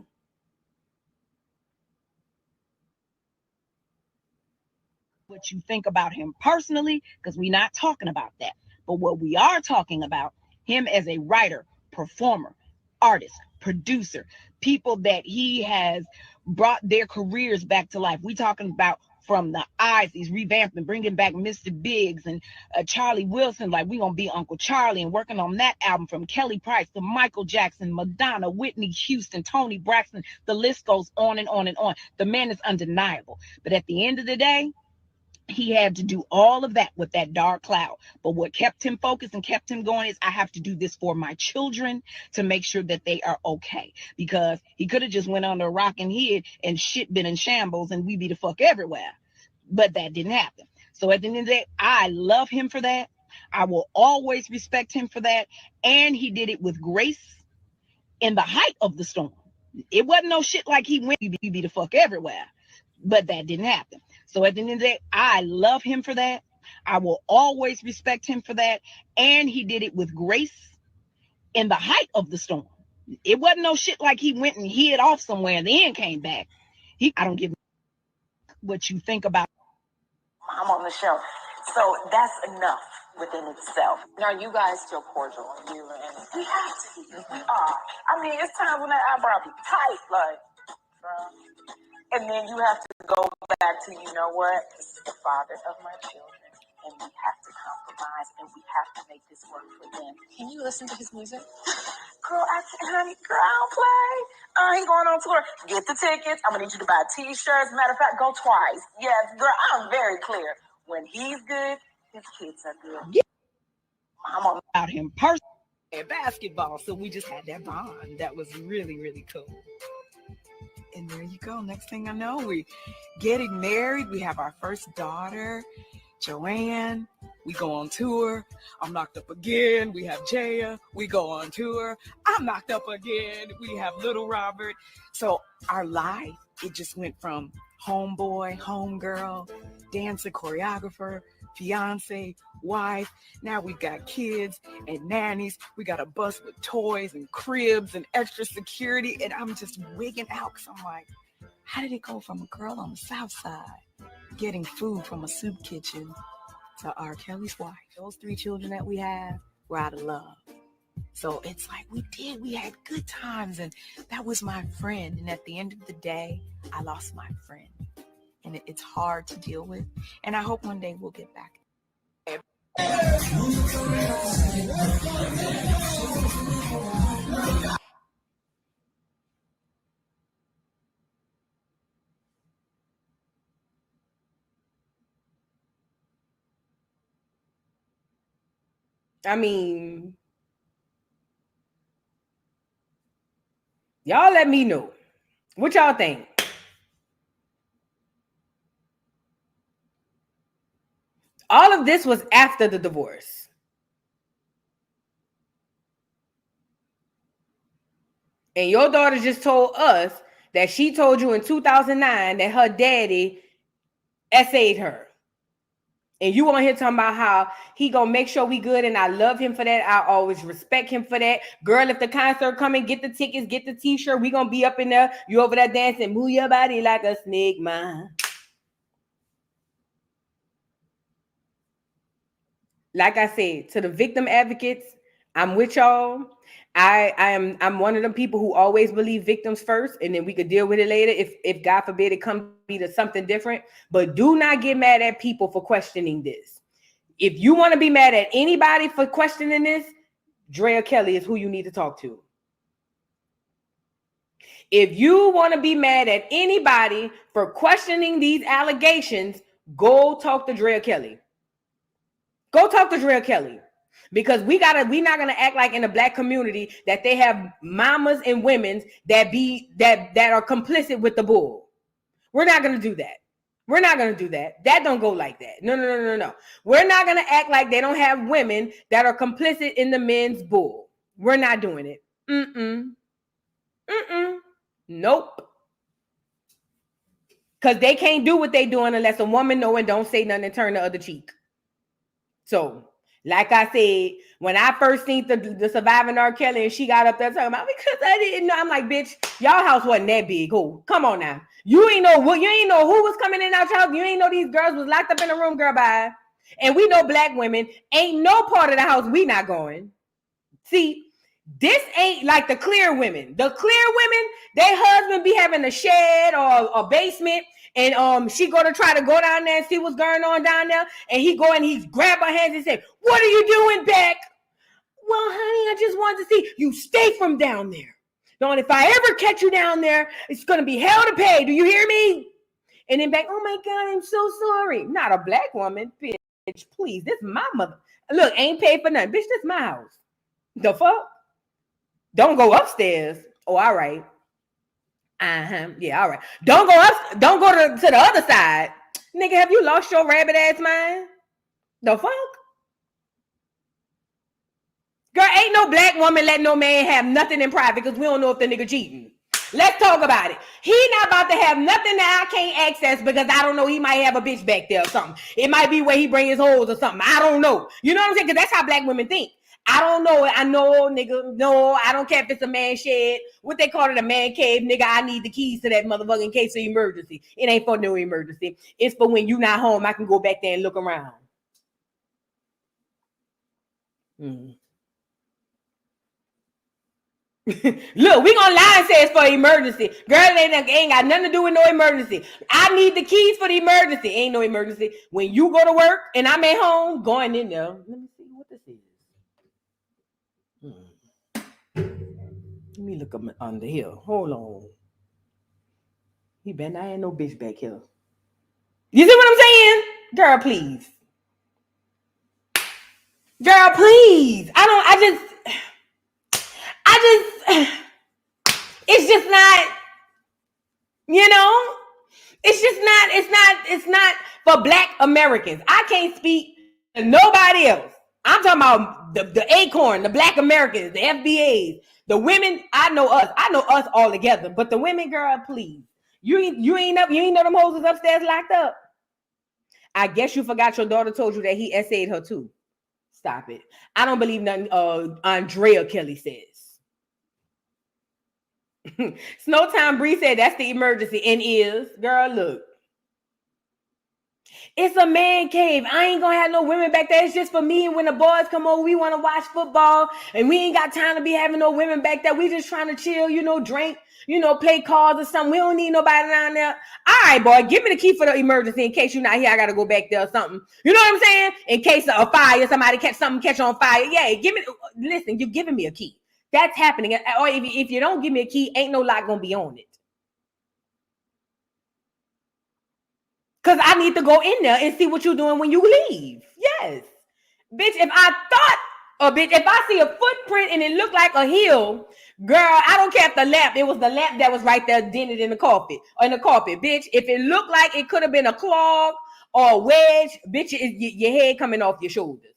What you think about him personally, because we're not talking about that. But what we are talking about, him as a writer, performer, artist, producer, people that he has brought their careers back to life. We talking about from the eyes, he's revamping, bringing back Mr. Biggs and Charlie Wilson, like we gonna be Uncle Charlie, and working on that album from Kelly Price to Michael Jackson, Madonna, Whitney Houston, Toni Braxton. The list goes on and on and on. The man is undeniable. But at the end of the day, he had to do all of that with that dark cloud. But what kept him focused and kept him going is, I have to do this for my children to make sure that they are okay. Because he could have just went under a rock and hid and shit been in shambles and we be the fuck everywhere. But that didn't happen. So at the end of the day, I love him for that. I will always respect him for that. And he did it with grace in the height of the storm. It wasn't no shit like he went, you be the fuck everywhere. But that didn't happen. So at the end of the day, I love him for that. I will always respect him for that. And he did it with grace in the height of the storm. It wasn't no shit like he went and hid off somewhere and then came back. I don't give what you think about. I'm on the show. So that's enough within itself. Now, you guys still cordial? You and we have to be. We are. I mean, it's times when that eyebrow be tight, like, and then you have to go back to, you know what? This is the father of my children, and we have to compromise, and we have to make this work for them. Can you listen to his music? Girl, honey, girl, I don't play. He going on tour. Get the tickets. I'm gonna need you to buy t-shirts. Matter of fact, go twice. Yes, girl, I'm very clear. When he's good, his kids are good. Yeah. I'm on about him personally. Basketball, so we just had that bond. That was really, really cool. And there you go. Next thing I know, we getting married. We have our first daughter, Joanne. We go on tour. I'm knocked up again. We have Jaya. We go on tour. I'm knocked up again. We have little Robert. So our life, it just went from homeboy, homegirl, dancer, choreographer, fiance, wife. Now we got kids and nannies. We got a bus with toys and cribs and extra security. And I'm just wigging out because I'm like, how did it go from a girl on the South Side getting food from a soup kitchen to R. Kelly's wife? Those 3 children that we have were out of love. So it's like we had good times, and that was my friend. And at the end of the day, I lost my friend. And it's hard to deal with. And I hope one day we'll get back. I mean, y'all let me know. What y'all think? All of this was after the divorce. And your daughter just told us that she told you in 2009 that her daddy essayed her. And you on here talking about how he gonna make sure we good, and I love him for that. I always respect him for that. Girl, if the concert coming, get the tickets, get the t-shirt. We gonna be up in there. You over there dancing, move your body like a snake, man. Like I said, to the victim advocates, I'm with y'all. I'm one of them people who always believe victims first, and then we could deal with it later if God forbid it comes to something different. But do not get mad at people for questioning this. If you want to be mad at anybody for questioning this, Drea Kelly is who you need to talk to. If you want to be mad at anybody for questioning these allegations, go talk to Drea Kelly. Go talk to Drea Kelly. Because we're not gonna act like in the Black community that they have mamas and women's that are complicit with the bull. We're not gonna do that. We're not gonna do that. That don't go like that. No. We're not gonna act like they don't have women that are complicit in the men's bull. We're not doing it. Nope. Because they can't do what they doing unless a woman know and don't say nothing and turn the other cheek. So, like I said, when I first seen the surviving R. Kelly and she got up there talking about because I didn't know, I'm like, bitch, y'all house wasn't that big. Who? Come on now. You ain't know who was coming in out your house. You ain't know these girls was locked up in a room, girl, bye. And we know Black women ain't no part of the house we not going. See, this ain't like the clear women. The clear women, their husband be having a shed or a basement. And she gonna try to go down there and see what's going on down there. And he go and he grab her hands and say, "What are you doing back?" "Well, honey, I just wanted to see you. Stay from down there. Don't if I ever catch you down there, it's gonna be hell to pay. Do you hear me?" And then back, "Oh my God, I'm so sorry." Not a Black woman, bitch. Please, this is my mother. Look, ain't paid for nothing, bitch. This my house. The fuck? Don't go upstairs. Oh, all right. Yeah, all right. Don't go to the other side. Nigga, have you lost your rabbit ass mind? The fuck? Girl, ain't no Black woman let no man have nothing in private because we don't know if the nigga cheating. Let's talk about it. He not about to have nothing that I can't access because I don't know, he might have a bitch back there or something. It might be where he bring his hoes or something. I don't know. You know what I'm saying? Because that's how Black women think. I don't know. I know, nigga. No, I don't care if it's a man shed. What they call it, a man cave, nigga. I need the keys to that motherfucker in case of emergency. It ain't for no emergency. It's for when you not home, I can go back there and look around. Look, we gonna lie and say it's for emergency. Girl, ain't got nothing to do with no emergency. I need the keys for the emergency. Ain't no emergency. When you go to work and I'm at home, going in there. Let me see what this is. Let me look up under here. Hold on. He better not have no bitch back here. You see what I'm saying? Girl, please. Girl, please. It's just not, you know, it's not for Black Americans. I can't speak to nobody else. I'm talking about the Acorn, the Black Americans, the FBAs, the women. I know us all together, but the women, girl, please. You ain't know them hoes upstairs locked up. I guess you forgot your daughter told you that he essayed her too. Stop it. I don't believe nothing Andrea Kelly says. Snowtime Bree said that's the emergency and is. Girl, look. It's a man cave. I ain't gonna have no women back there. It's just for me. And when the boys come over, we want to watch football. And we ain't got time to be having no women back there. We just trying to chill, drink, play cards or something. We don't need nobody down there. All right, boy, give me the key for the emergency in case you're not here. I got to go back there or something. You know what I'm saying? In case of a fire, somebody catch on fire. Yeah, listen, you're giving me a key. That's happening. Or if you don't give me a key, ain't no lock going to be on it. Because I need to go in there and see what you're doing when you leave. Yes. Bitch, if I thought Oh, bitch, if I see a footprint and it looked like a heel, girl, I don't care if the lamp, it was the lamp that was right there dented in the carpet. Bitch. If it looked like it could have been a clog or a wedge, bitch, your head coming off your shoulders.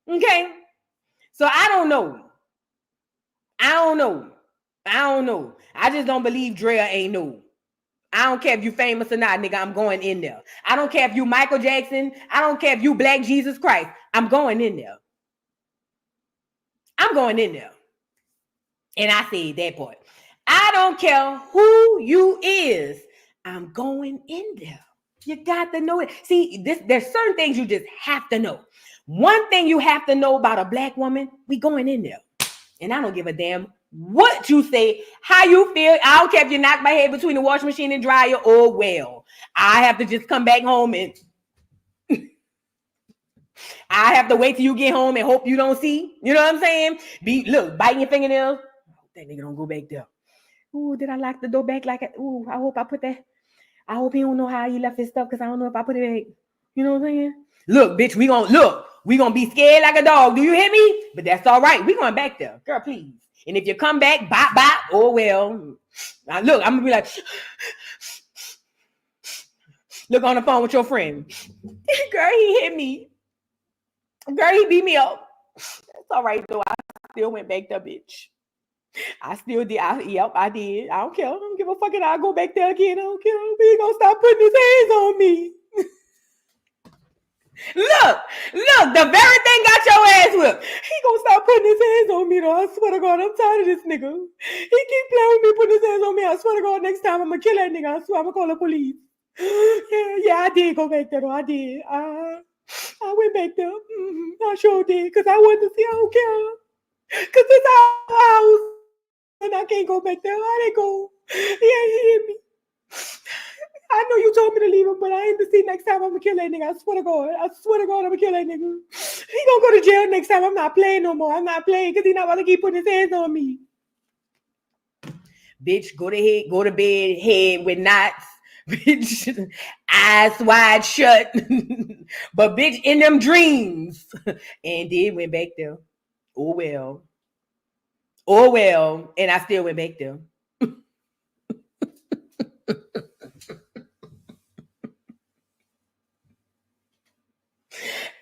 Okay? So I don't know. I just don't believe Drea ain't no. I don't care if you famous or not, nigga. I'm going in there. I don't care if you Michael Jackson. I don't care if you Black Jesus Christ. I'm going in there. I'm going in there. And I said that part. I don't care who you is. I'm going in there. You got to know it. See, there's certain things you just have to know. One thing you have to know about a Black woman, we going in there. And I don't give a damn what you say, how you feel. I don't care if you knock my head between the washing machine and dryer. Oh, well, I have to just come back home and I have to wait till you get home and hope you don't see. You know what I'm saying? Look, biting your fingernails. That nigga don't go back there. Ooh, did I lock the door back like it? Ooh, I hope I put that. I hope he don't know how he left his stuff because I don't know if I put it back. You know what I'm saying? Look, bitch, we gonna be scared like a dog. Do you hear me? But that's all right. We going back there. Girl, please. And if you come back, bop, oh well. Now look, I'm gonna be like, look on the phone with your friend. Girl, he hit me. Girl, he beat me up. That's all right though. I still went back there, bitch. I still did. I did. I don't care. I don't give a fuck. I'll go back there again. I don't care. He gonna stop putting his hands on me. Look, the very thing got your ass whipped. He gonna stop putting his hands on me though. I swear to God, I'm tired of this nigga. He keep playing with me, putting his hands on me. I swear to God, next time I'm gonna kill that nigga. I swear I'm gonna call the police. Yeah, I did go back there though. I did. I went back there. I sure did. Cause I wanted to see. I don't care. Cause this our house. And I can't go back there. I didn't go. He hit me. I know you told me to leave him, but I ain't to see next time I'm gonna kill that nigga. I swear to God, I'm gonna kill that nigga. He gonna go to jail next time. I'm not playing no more. I'm not playing because he not gonna keep putting his hands on me. Bitch, go to bed, head with knots. Bitch, eyes wide shut. But bitch, in them dreams. And then went back there. Oh well. And I still went back there.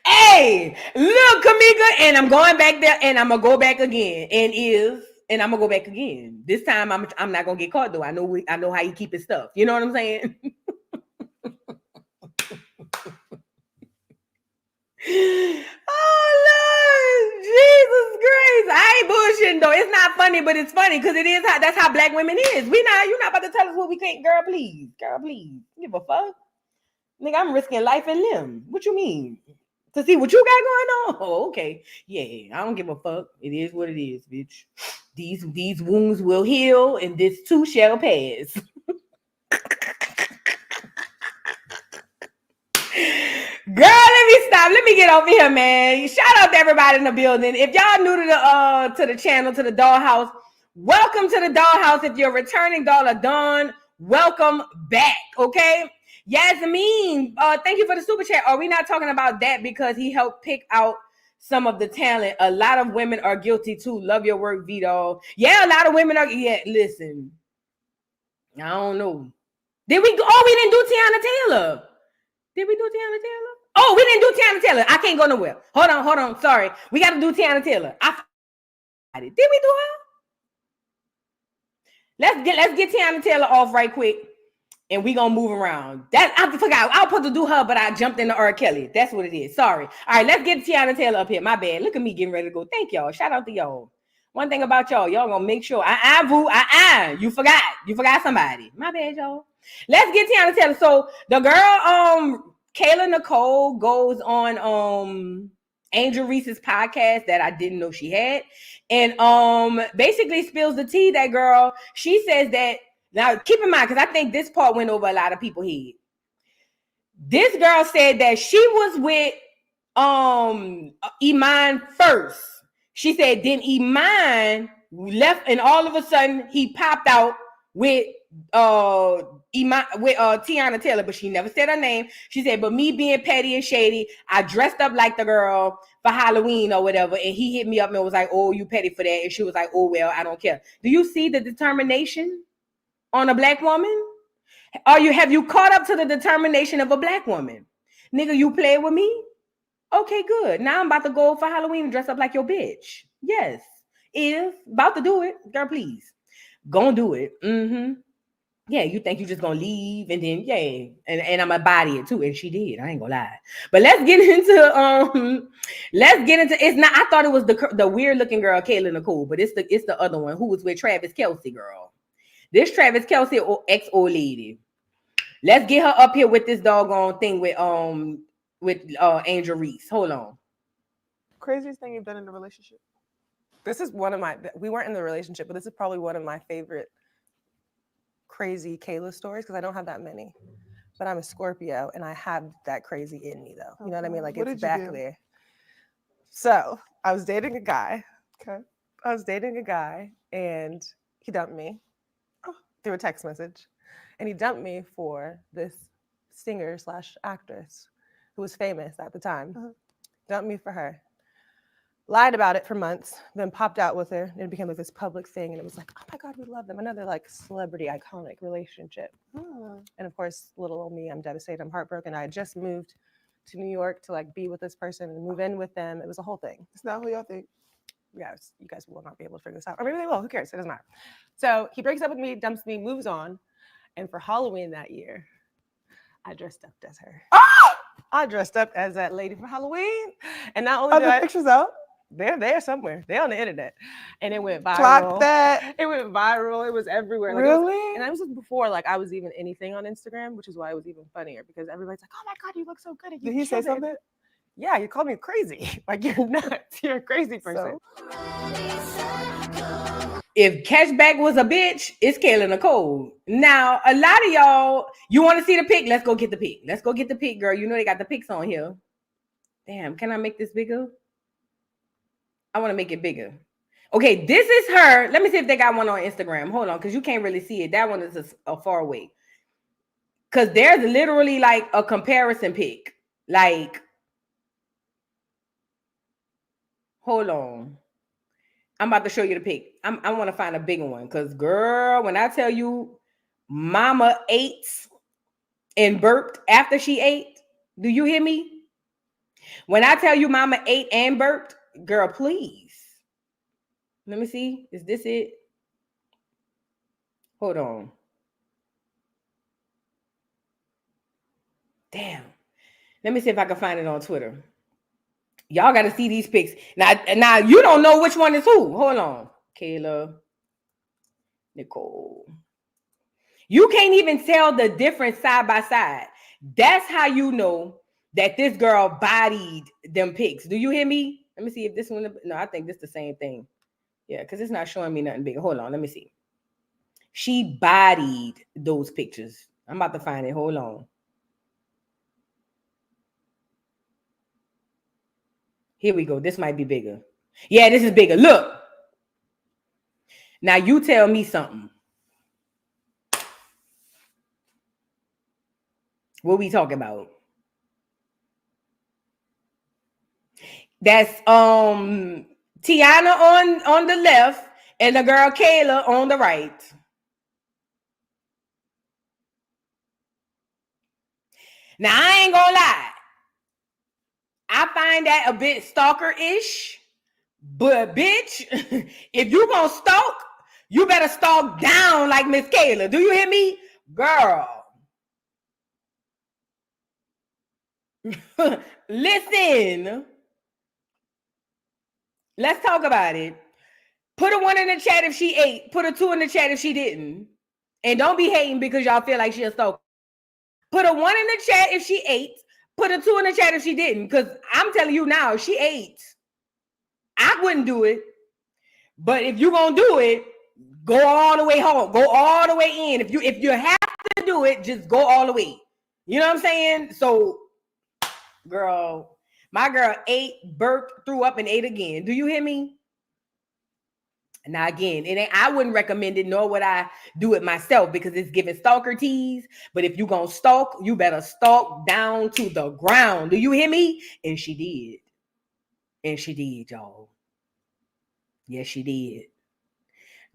Hey, look, Kamika, and I'm going back there, and I'm gonna go back again, and I'm gonna go back again. This time, I'm not gonna get caught though. I know how you keep his stuff. You know what I'm saying? Oh Lord, Jesus Christ! I ain't bullshitting though. It's not funny, but it's funny because that's how Black women is. You're not about to tell us what we can't, girl. Please, give a fuck, nigga. I'm risking life and limb. What you mean? To see what you got going on? Oh, okay. Yeah, I don't give a fuck. It is what it is, bitch. These wounds will heal, and this too shall pass. Girl, let me stop. Let me get over here, man. Shout out to everybody in the building. If y'all new to the channel, to the dollhouse, welcome to the dollhouse. If you're a returning dollar Dawn, welcome back. Okay. Yasmin, thank you for the super chat. Are we not talking about that because he helped pick out some of the talent? A lot of women are guilty too. Love your work, Vito. Yeah, a lot of women are. Yeah, listen. I don't know. Did we go? Oh, we didn't do Teyana Taylor. Did we do Teyana Taylor? Oh, we didn't do Teyana Taylor. I can't go nowhere. Hold on. Sorry. We got to do Teyana Taylor. Did we do her? Let's get Teyana Taylor off right quick. And we gonna move around. That I forgot. I was supposed to do her, but I jumped into R. Kelly. That's what it is. Sorry. All right, let's get Teyana Taylor up here. My bad. Look at me getting ready to go. Thank y'all. Shout out to y'all. One thing about y'all gonna make sure. You forgot. You forgot somebody. My bad, y'all. Let's get Teyana Taylor. So the girl, Kayla Nicole goes on Angel Reese's podcast that I didn't know she had, and basically spills the tea. That girl, she says that. Now, keep in mind, because I think this part went over a lot of people's head. This girl said that she was with Iman first. She said then Iman left, and all of a sudden he popped out with with Teyana Taylor, but she never said her name. She said, but me being petty and shady, I dressed up like the girl for Halloween or whatever, and he hit me up and was like, oh, you petty for that. And she was like, oh, well, I don't care. Do you see the determination on a black woman? Have you caught up to the determination of a black woman? Nigga, you play with me? Okay, good. Now I'm about to go for Halloween and dress up like your bitch. Yes. If about to do it, girl, please. Gonna do it. Yeah, you think you just gonna leave and then and I'm gonna body it too. And she did. I ain't gonna lie. But let's get into it's not. I thought it was the weird looking girl, Kayla Nicole, but it's the other one who was with Travis Kelce girl. This Travis Kelce ex-old lady. Let's get her up here with this doggone thing with Angel Reese. Hold on. Craziest thing you've done in a relationship? This is one of my, we weren't in the relationship, but this is probably one of my favorite crazy Kayla stories because I don't have that many. But I'm a Scorpio and I have that crazy in me though. You know what I mean? Like it's back there. So I was dating a guy. Okay. I was dating a guy and he dumped me through a text message. And he dumped me for this singer/actress who was famous at the time. Dumped me for her. Lied about it for months, then popped out with her. And it became like this public thing. And it was like, oh my God, we love them. Another like celebrity iconic relationship. And of course, little old me, I'm devastated. I'm heartbroken. I had just moved to New York to like be with this person and move in with them. It was a whole thing. It's not who y'all think. Yes, you guys will not be able to figure this out. Or maybe they will. Who cares? It doesn't matter. So he breaks up with me, dumps me, moves on. And for Halloween that year, I dressed up as her. I dressed up as that lady for Halloween. And not only did I... pictures out? They're there somewhere. They're on the internet. And it went viral. Clock that. It went viral. It was everywhere. Like, Really? And I was before, like, I was even anything on Instagram, which is why it was even funnier because everybody's like, oh my God, you look so good. Did he say something? Yeah, you called me crazy. Like, you're nuts. You're a crazy person. If Cashback was a bitch, it's Kayla Nicole. Now, a lot of y'all, you want to see the pic? Let's go get the pic. Let's go get the pic, girl. You know they got the pics on here. Damn, can I make this bigger? I want to make it bigger. Okay, this is her. Let me see if they got one on Instagram. Hold on, because you can't really see it. That one is a far away. Because there's literally like a comparison pic. Like, hold on. I'm about to show you the pic. I want to find a bigger one. Because, girl, when I tell you mama ate and burped after she ate, do you hear me? When I tell you mama ate and burped, girl, please. Let me see. Is this it? Hold on. Damn. Let me see if I can find it on Twitter. Y'all got to see these pics. Now you don't know which one is who. Hold on. Kayla Nicole. You can't even tell the difference side by side. That's how you know that this girl bodied them pics. Do you hear me? Let me see if this one. No, I think this is the same thing. Yeah, because it's not showing me nothing big. Hold on. Let me see. She bodied those pictures. I'm about to find it. Hold on. Here we go. This might be bigger. Yeah, this is bigger. Look. Now you tell me something. What we talking about? That's Teyana on the left and the girl Kayla on the right. Now I ain't gonna lie. I find that a bit stalker-ish, but bitch, if you gonna stalk, you better stalk down like Miss Kayla. Do you hear me? Girl. Listen. Let's talk about it. Put a 1 in the chat if she ate. Put a 2 in the chat if she didn't. And don't be hating because y'all feel like she a stalker. Put a 1 in the chat if she ate. Put a 2 in the chat if she didn't. Because I'm telling you now, she ate. I wouldn't do it. But if you're going to do it, go all the way home. Go all the way in. If you have to do it, just go all the way. You know what I'm saying? So, girl, my girl ate, burped, threw up, and ate again. Do you hear me? Now again, I wouldn't recommend it, nor would I do it myself because it's giving stalker tease. But if you gonna stalk, you better stalk down to the ground. Do you hear me? And she did. And she did, y'all. Yes, she did.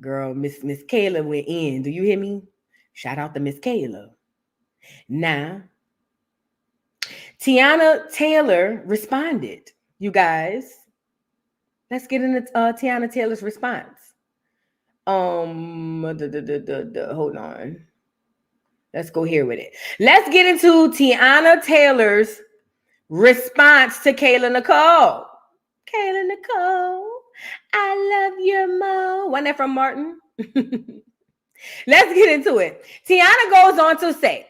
Girl, Miss Kayla went in. Do you hear me? Shout out to Miss Kayla. Now, Teyana Taylor responded. You guys, let's get into Teyana Taylor's response. Hold on. Let's go here with it. Let's get into Teyana Taylor's response to Kayla Nicole. Kayla Nicole, I love your mom. Wasn't that from Martin? Let's get into it. Teyana goes on to say,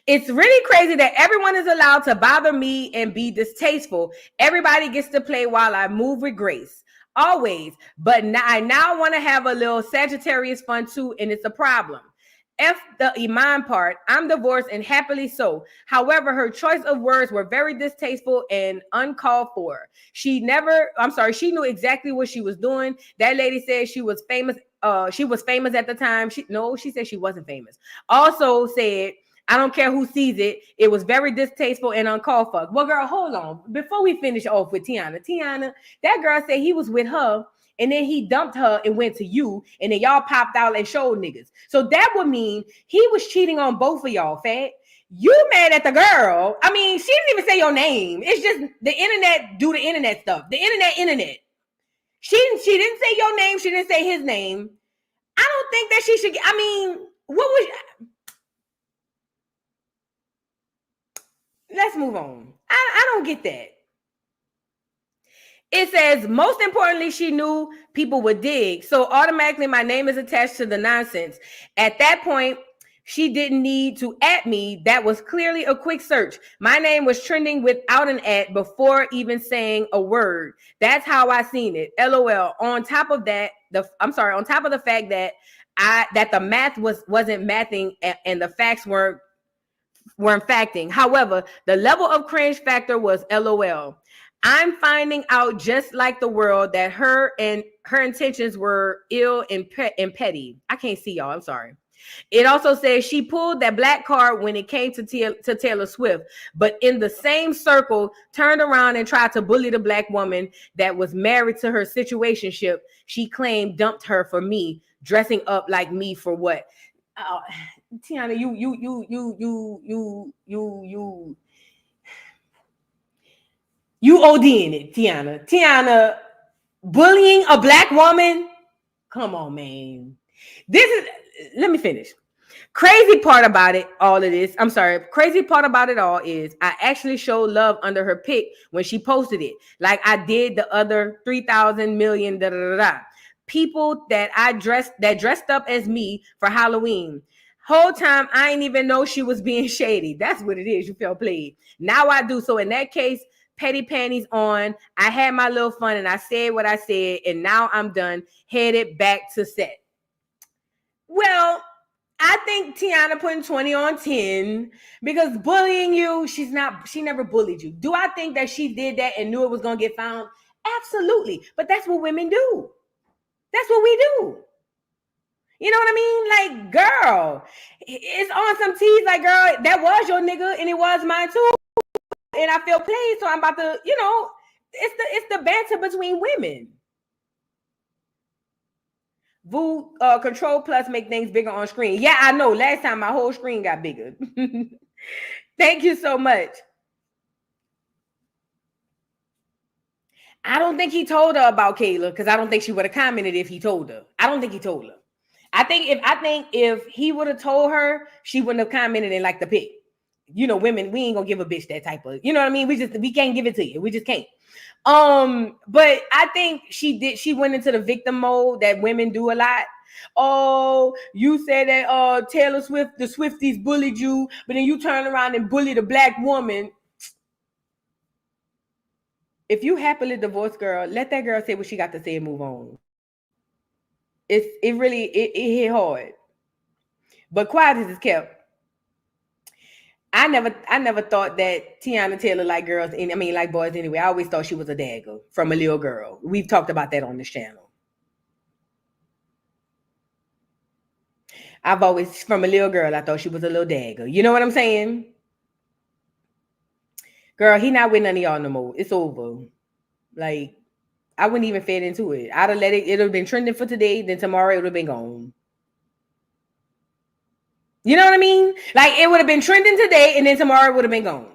it's really crazy that everyone is allowed to bother me and be distasteful. Everybody gets to play while I move with grace. Always. But I now want to have a little Sagittarius fun too, and it's a problem. F the Iman part. I'm divorced and happily so. However, her choice of words were very distasteful and uncalled for. She knew exactly what she was doing. That lady said she was famous. She was famous at the time. She said she wasn't famous. Also said, I don't care who sees it. It was very distasteful and uncalled for. Well, girl, hold on. Before we finish off with Teyana, that girl said he was with her and then he dumped her and went to you and then y'all popped out and showed niggas. So that would mean he was cheating on both of y'all, fat. You mad at the girl. I mean, she didn't even say your name. It's just the internet do the internet stuff. The internet. She didn't say your name. She didn't say his name. I don't think that she should. I mean, what was... Let's move on. I don't get that. It says, most importantly, she knew people would dig. So automatically my name is attached to the nonsense. At that point, she didn't need to at me. That was clearly a quick search. My name was trending without an at before even saying a word. That's how I seen it. LOL. On top of that, on top of the fact that the math wasn't mathing and the facts weren't facting. However, the level of cringe factor was LOL. I'm finding out just like the world that her intentions were ill and petty. I can't see y'all. I'm sorry. It also says she pulled that black card when it came to Taylor Swift, but in the same circle, turned around and tried to bully the black woman that was married to her situationship. She claimed dumped her for me, dressing up like me for what? Teyana, you ODing it, Teyana. Teyana, bullying a black woman? Come on, man. Let me finish. Crazy part about it all is I actually showed love under her pic when she posted it, like I did the other 3,000 million people that dressed up as me for Halloween. Whole time I didn't even know she was being shady. That's what it is. You felt played. Now I do. So in that case, petty panties on. I had my little fun and I said what I said, and now I'm done. Headed back to set. Well, I think Teyana putting 20 on 10 because bullying you, she never bullied you. Do I think that she did that and knew it was going to get found? Absolutely. But that's what women do. That's what we do. You know what I mean? Like, girl, it's on some tease. Like, girl, that was your nigga and it was mine too. And I feel played, so I'm about to, it's the banter between women. Voo Control Plus make things bigger on screen. Yeah, I know. Last time my whole screen got bigger. Thank you so much. I don't think he told her about Kayla because I don't think she would have commented if he told her. I don't think he told her. I think if he would have told her, she wouldn't have commented in like the pic. Women, we ain't gonna give a bitch that type of, you know what I mean? We can't give it to you. We just can't. But I think she went into the victim mode that women do a lot. Oh, you said that Taylor Swift, the Swifties bullied you, but then you turn around and bully the black woman. If you happily divorced, girl, let that girl say what she got to say and move on. It hit hard. But quiet as it's kept. I never thought that Teyana Taylor like girls, like boys anyway. I always thought she was a dagger from a little girl. We've talked about that on this channel. I've always, from a little girl, I thought she was a little dagger. You know what I'm saying? Girl, he not with none of y'all no more. It's over. Like, I wouldn't even fit into it. I'd have let it, it'd have been trending for today, then tomorrow it would have been gone. You know what I mean? Like, it would have been trending today, and then tomorrow it would have been gone.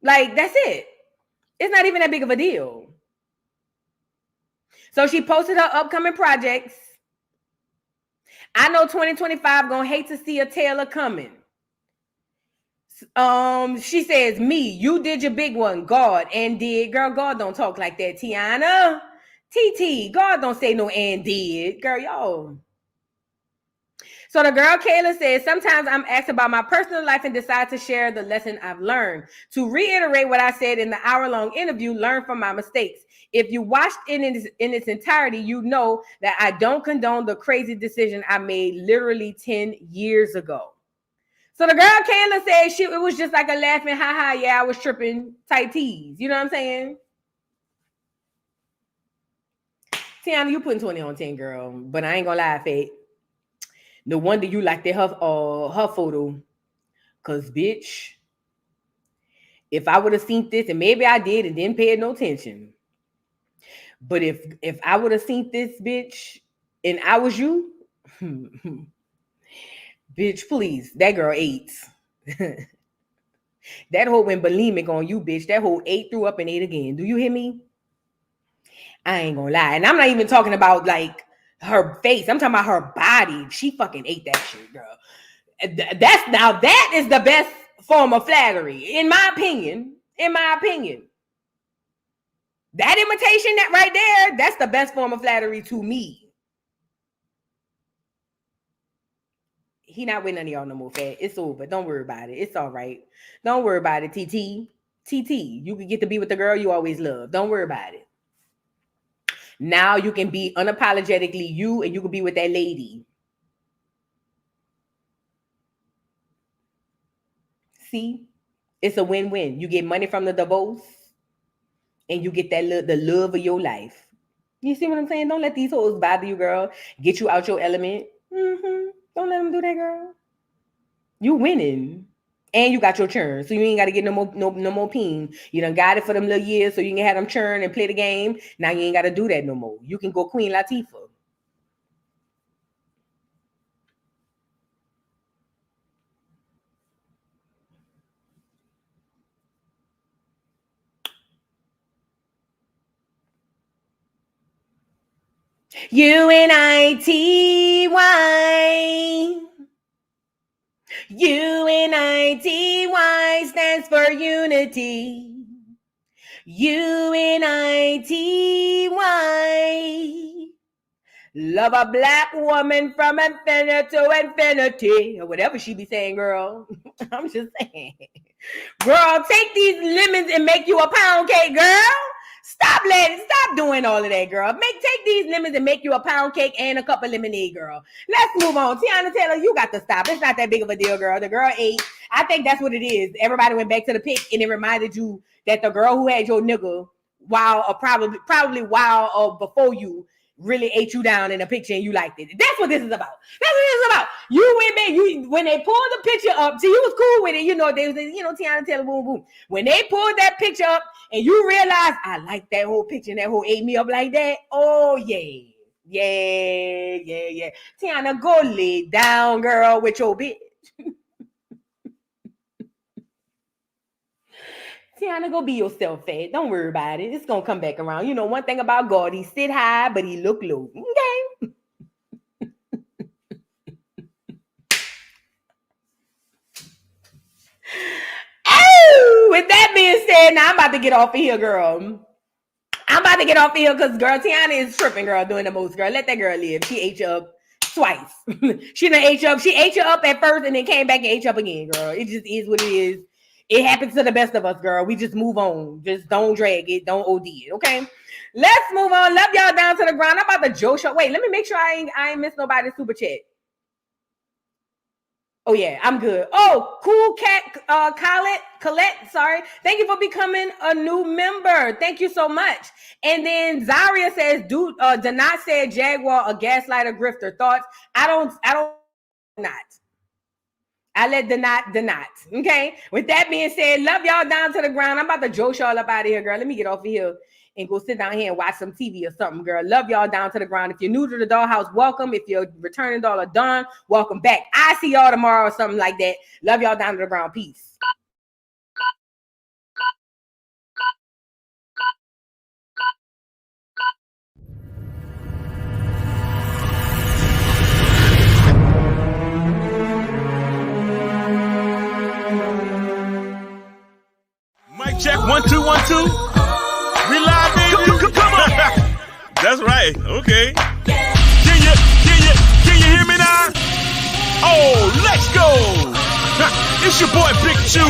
Like, that's it. It's not even that big of a deal. So she posted her upcoming projects. I know 2025 gonna hate to see a Taylor coming. She says, me, you did your big one, God, and did. Girl, God don't talk like that, Teyana. TT, God don't say no and did. Girl, y'all. So the girl Kayla says, sometimes I'm asked about my personal life and decide to share the lesson I've learned. To reiterate what I said in the hour-long interview, learn from my mistakes. If you watched it in its entirety, you know that I don't condone the crazy decision I made literally 10 years ago. So the girl Kayla said it was just like a laughing, ha, yeah, I was tripping type tease. You know what I'm saying? Teyana, you putting 20 on 10, girl. But I ain't gonna lie, Fate. No wonder you liked her photo. Cause bitch, if I would have seen this, and maybe I did and didn't pay no attention. But if I would have seen this, bitch, and I was you, bitch, please, that girl ate. That hoe went bulimic on you, bitch. That hoe ate, threw up, and ate again. Do you hear me? I ain't gonna lie. And I'm not even talking about like her face. I'm talking about her body. She fucking ate that shit, girl. That is the best form of flattery, in my opinion. In my opinion. That imitation, that right there, that's the best form of flattery to me. He not with none of y'all no more, Fat. It's over. Don't worry about it. It's all right. Don't worry about it, TT. TT, you can get to be with the girl you always love. Don't worry about it. Now you can be unapologetically you, and you can be with that lady. See? It's a win-win. You get money from the divorce, and you get that the love of your life. You see what I'm saying? Don't let these hoes bother you, girl. Get you out your element. Don't let them do that, girl. You winning. And you got your churn. So you ain't got to get no more peen. You done got it for them little years so you can have them churn and play the game. Now you ain't got to do that no more. You can go Queen Latifah. UNITY. UNITY stands for unity. UNITY. Love a black woman from infinity to infinity. Or whatever she be saying, girl. I'm just saying. Girl, take these lemons and make you a pound cake, girl. Stop doing all of that, girl. Take these lemons and make you a pound cake and a cup of lemonade, girl. Let's move on. Teyana Taylor, you got to stop. It's not that big of a deal, girl. The girl ate. I think that's what it is. Everybody went back to the pic and it reminded you that the girl who had your nigga probably while or before you really ate you down in a picture and you liked it. That's what this is about. That's what this is about. You went back, when they pulled the picture up, see, you was cool with it. You know, they was, Teyana Taylor, boom, boom. When they pulled that picture up and you realize, I like that whole picture and that whole ate me up like that. Oh, yeah. Yeah. Teyana, go lay down, girl, with your bitch. Teyana, go be yourself, Fat. Don't worry about it. It's going to come back around. You know, one thing about God, he sit high, but he look low. Okay? Oh, with that being said, now I'm about to get off of here, girl. I'm about to get off of here because, girl, Teyana is tripping, girl, doing the most, girl. Let that girl live. She ate you up twice. She done ate you up. She ate you up at first and then came back and ate you up again, girl. It just is what it is. It happens to the best of us, girl. We just move on. Just don't drag it. Don't OD it, okay? Let's move on. Love y'all down to the ground. I'm about to Joe show. Wait, let me make sure I ain't miss nobody's super chat. Oh yeah, I'm good. Oh, cool cat, Colette, sorry. Thank you for becoming a new member. Thank you so much. And then Zaria says, Donat said Jaguar, a gaslighter, grifter. Thoughts? I don't not. I let the not. Okay. With that being said, love y'all down to the ground. I'm about to joke y'all up out of here, girl. Let me get off of here and go sit down here and watch some TV or something, girl. Love y'all down to the ground. If you're new to the Dollhouse, welcome. If you're returning dollar done, welcome back. I see y'all tomorrow or something like that. Love y'all down to the ground. Peace. Mic check, 1 2 1 2. We live, baby. Come on. That's right. Okay. Can you hear me now? Oh, let's go. It's your boy Big Chew,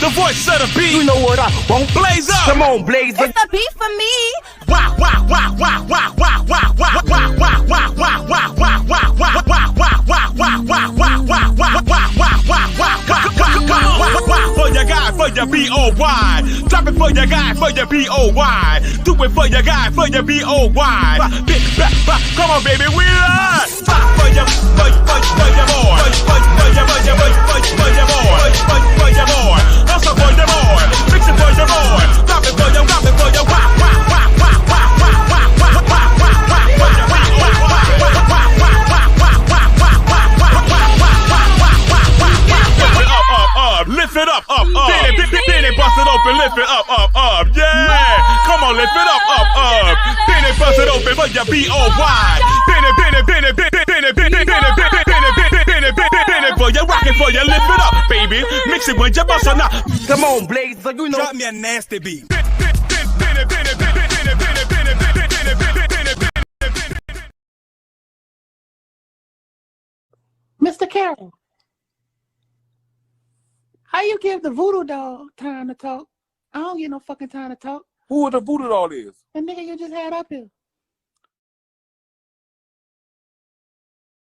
the voice of the beat. You know what I want? Blaze up. Come on, Blaze. It's the beat for me. Wow, wow, wow, wow, wow, wow, wow, wow, wow, wow, wow, wow, wow, wow, wow, wow, for your guy, for your B-O-Y. Drop it for your guy, for your B-O-Y. Do it for your guy, for your B-O-Y. Come on, baby, we live. For your boy. For your boy. Also for your boy. Fix it for your boy. Drop it for your lift it up. Benny, bust it open, lift it up. Yeah, come on, lift it up. Benny, bust it open for your B-O-Y. Benny, for your rockin' for your lift it up, baby. Mix it with your bossa now. Come on, Blaze, so you know. Drop me a nasty beat. Mr. Carroll, how you give the voodoo doll time to talk? I don't get no fucking time to talk. Who the voodoo doll is? The nigga you just had up here.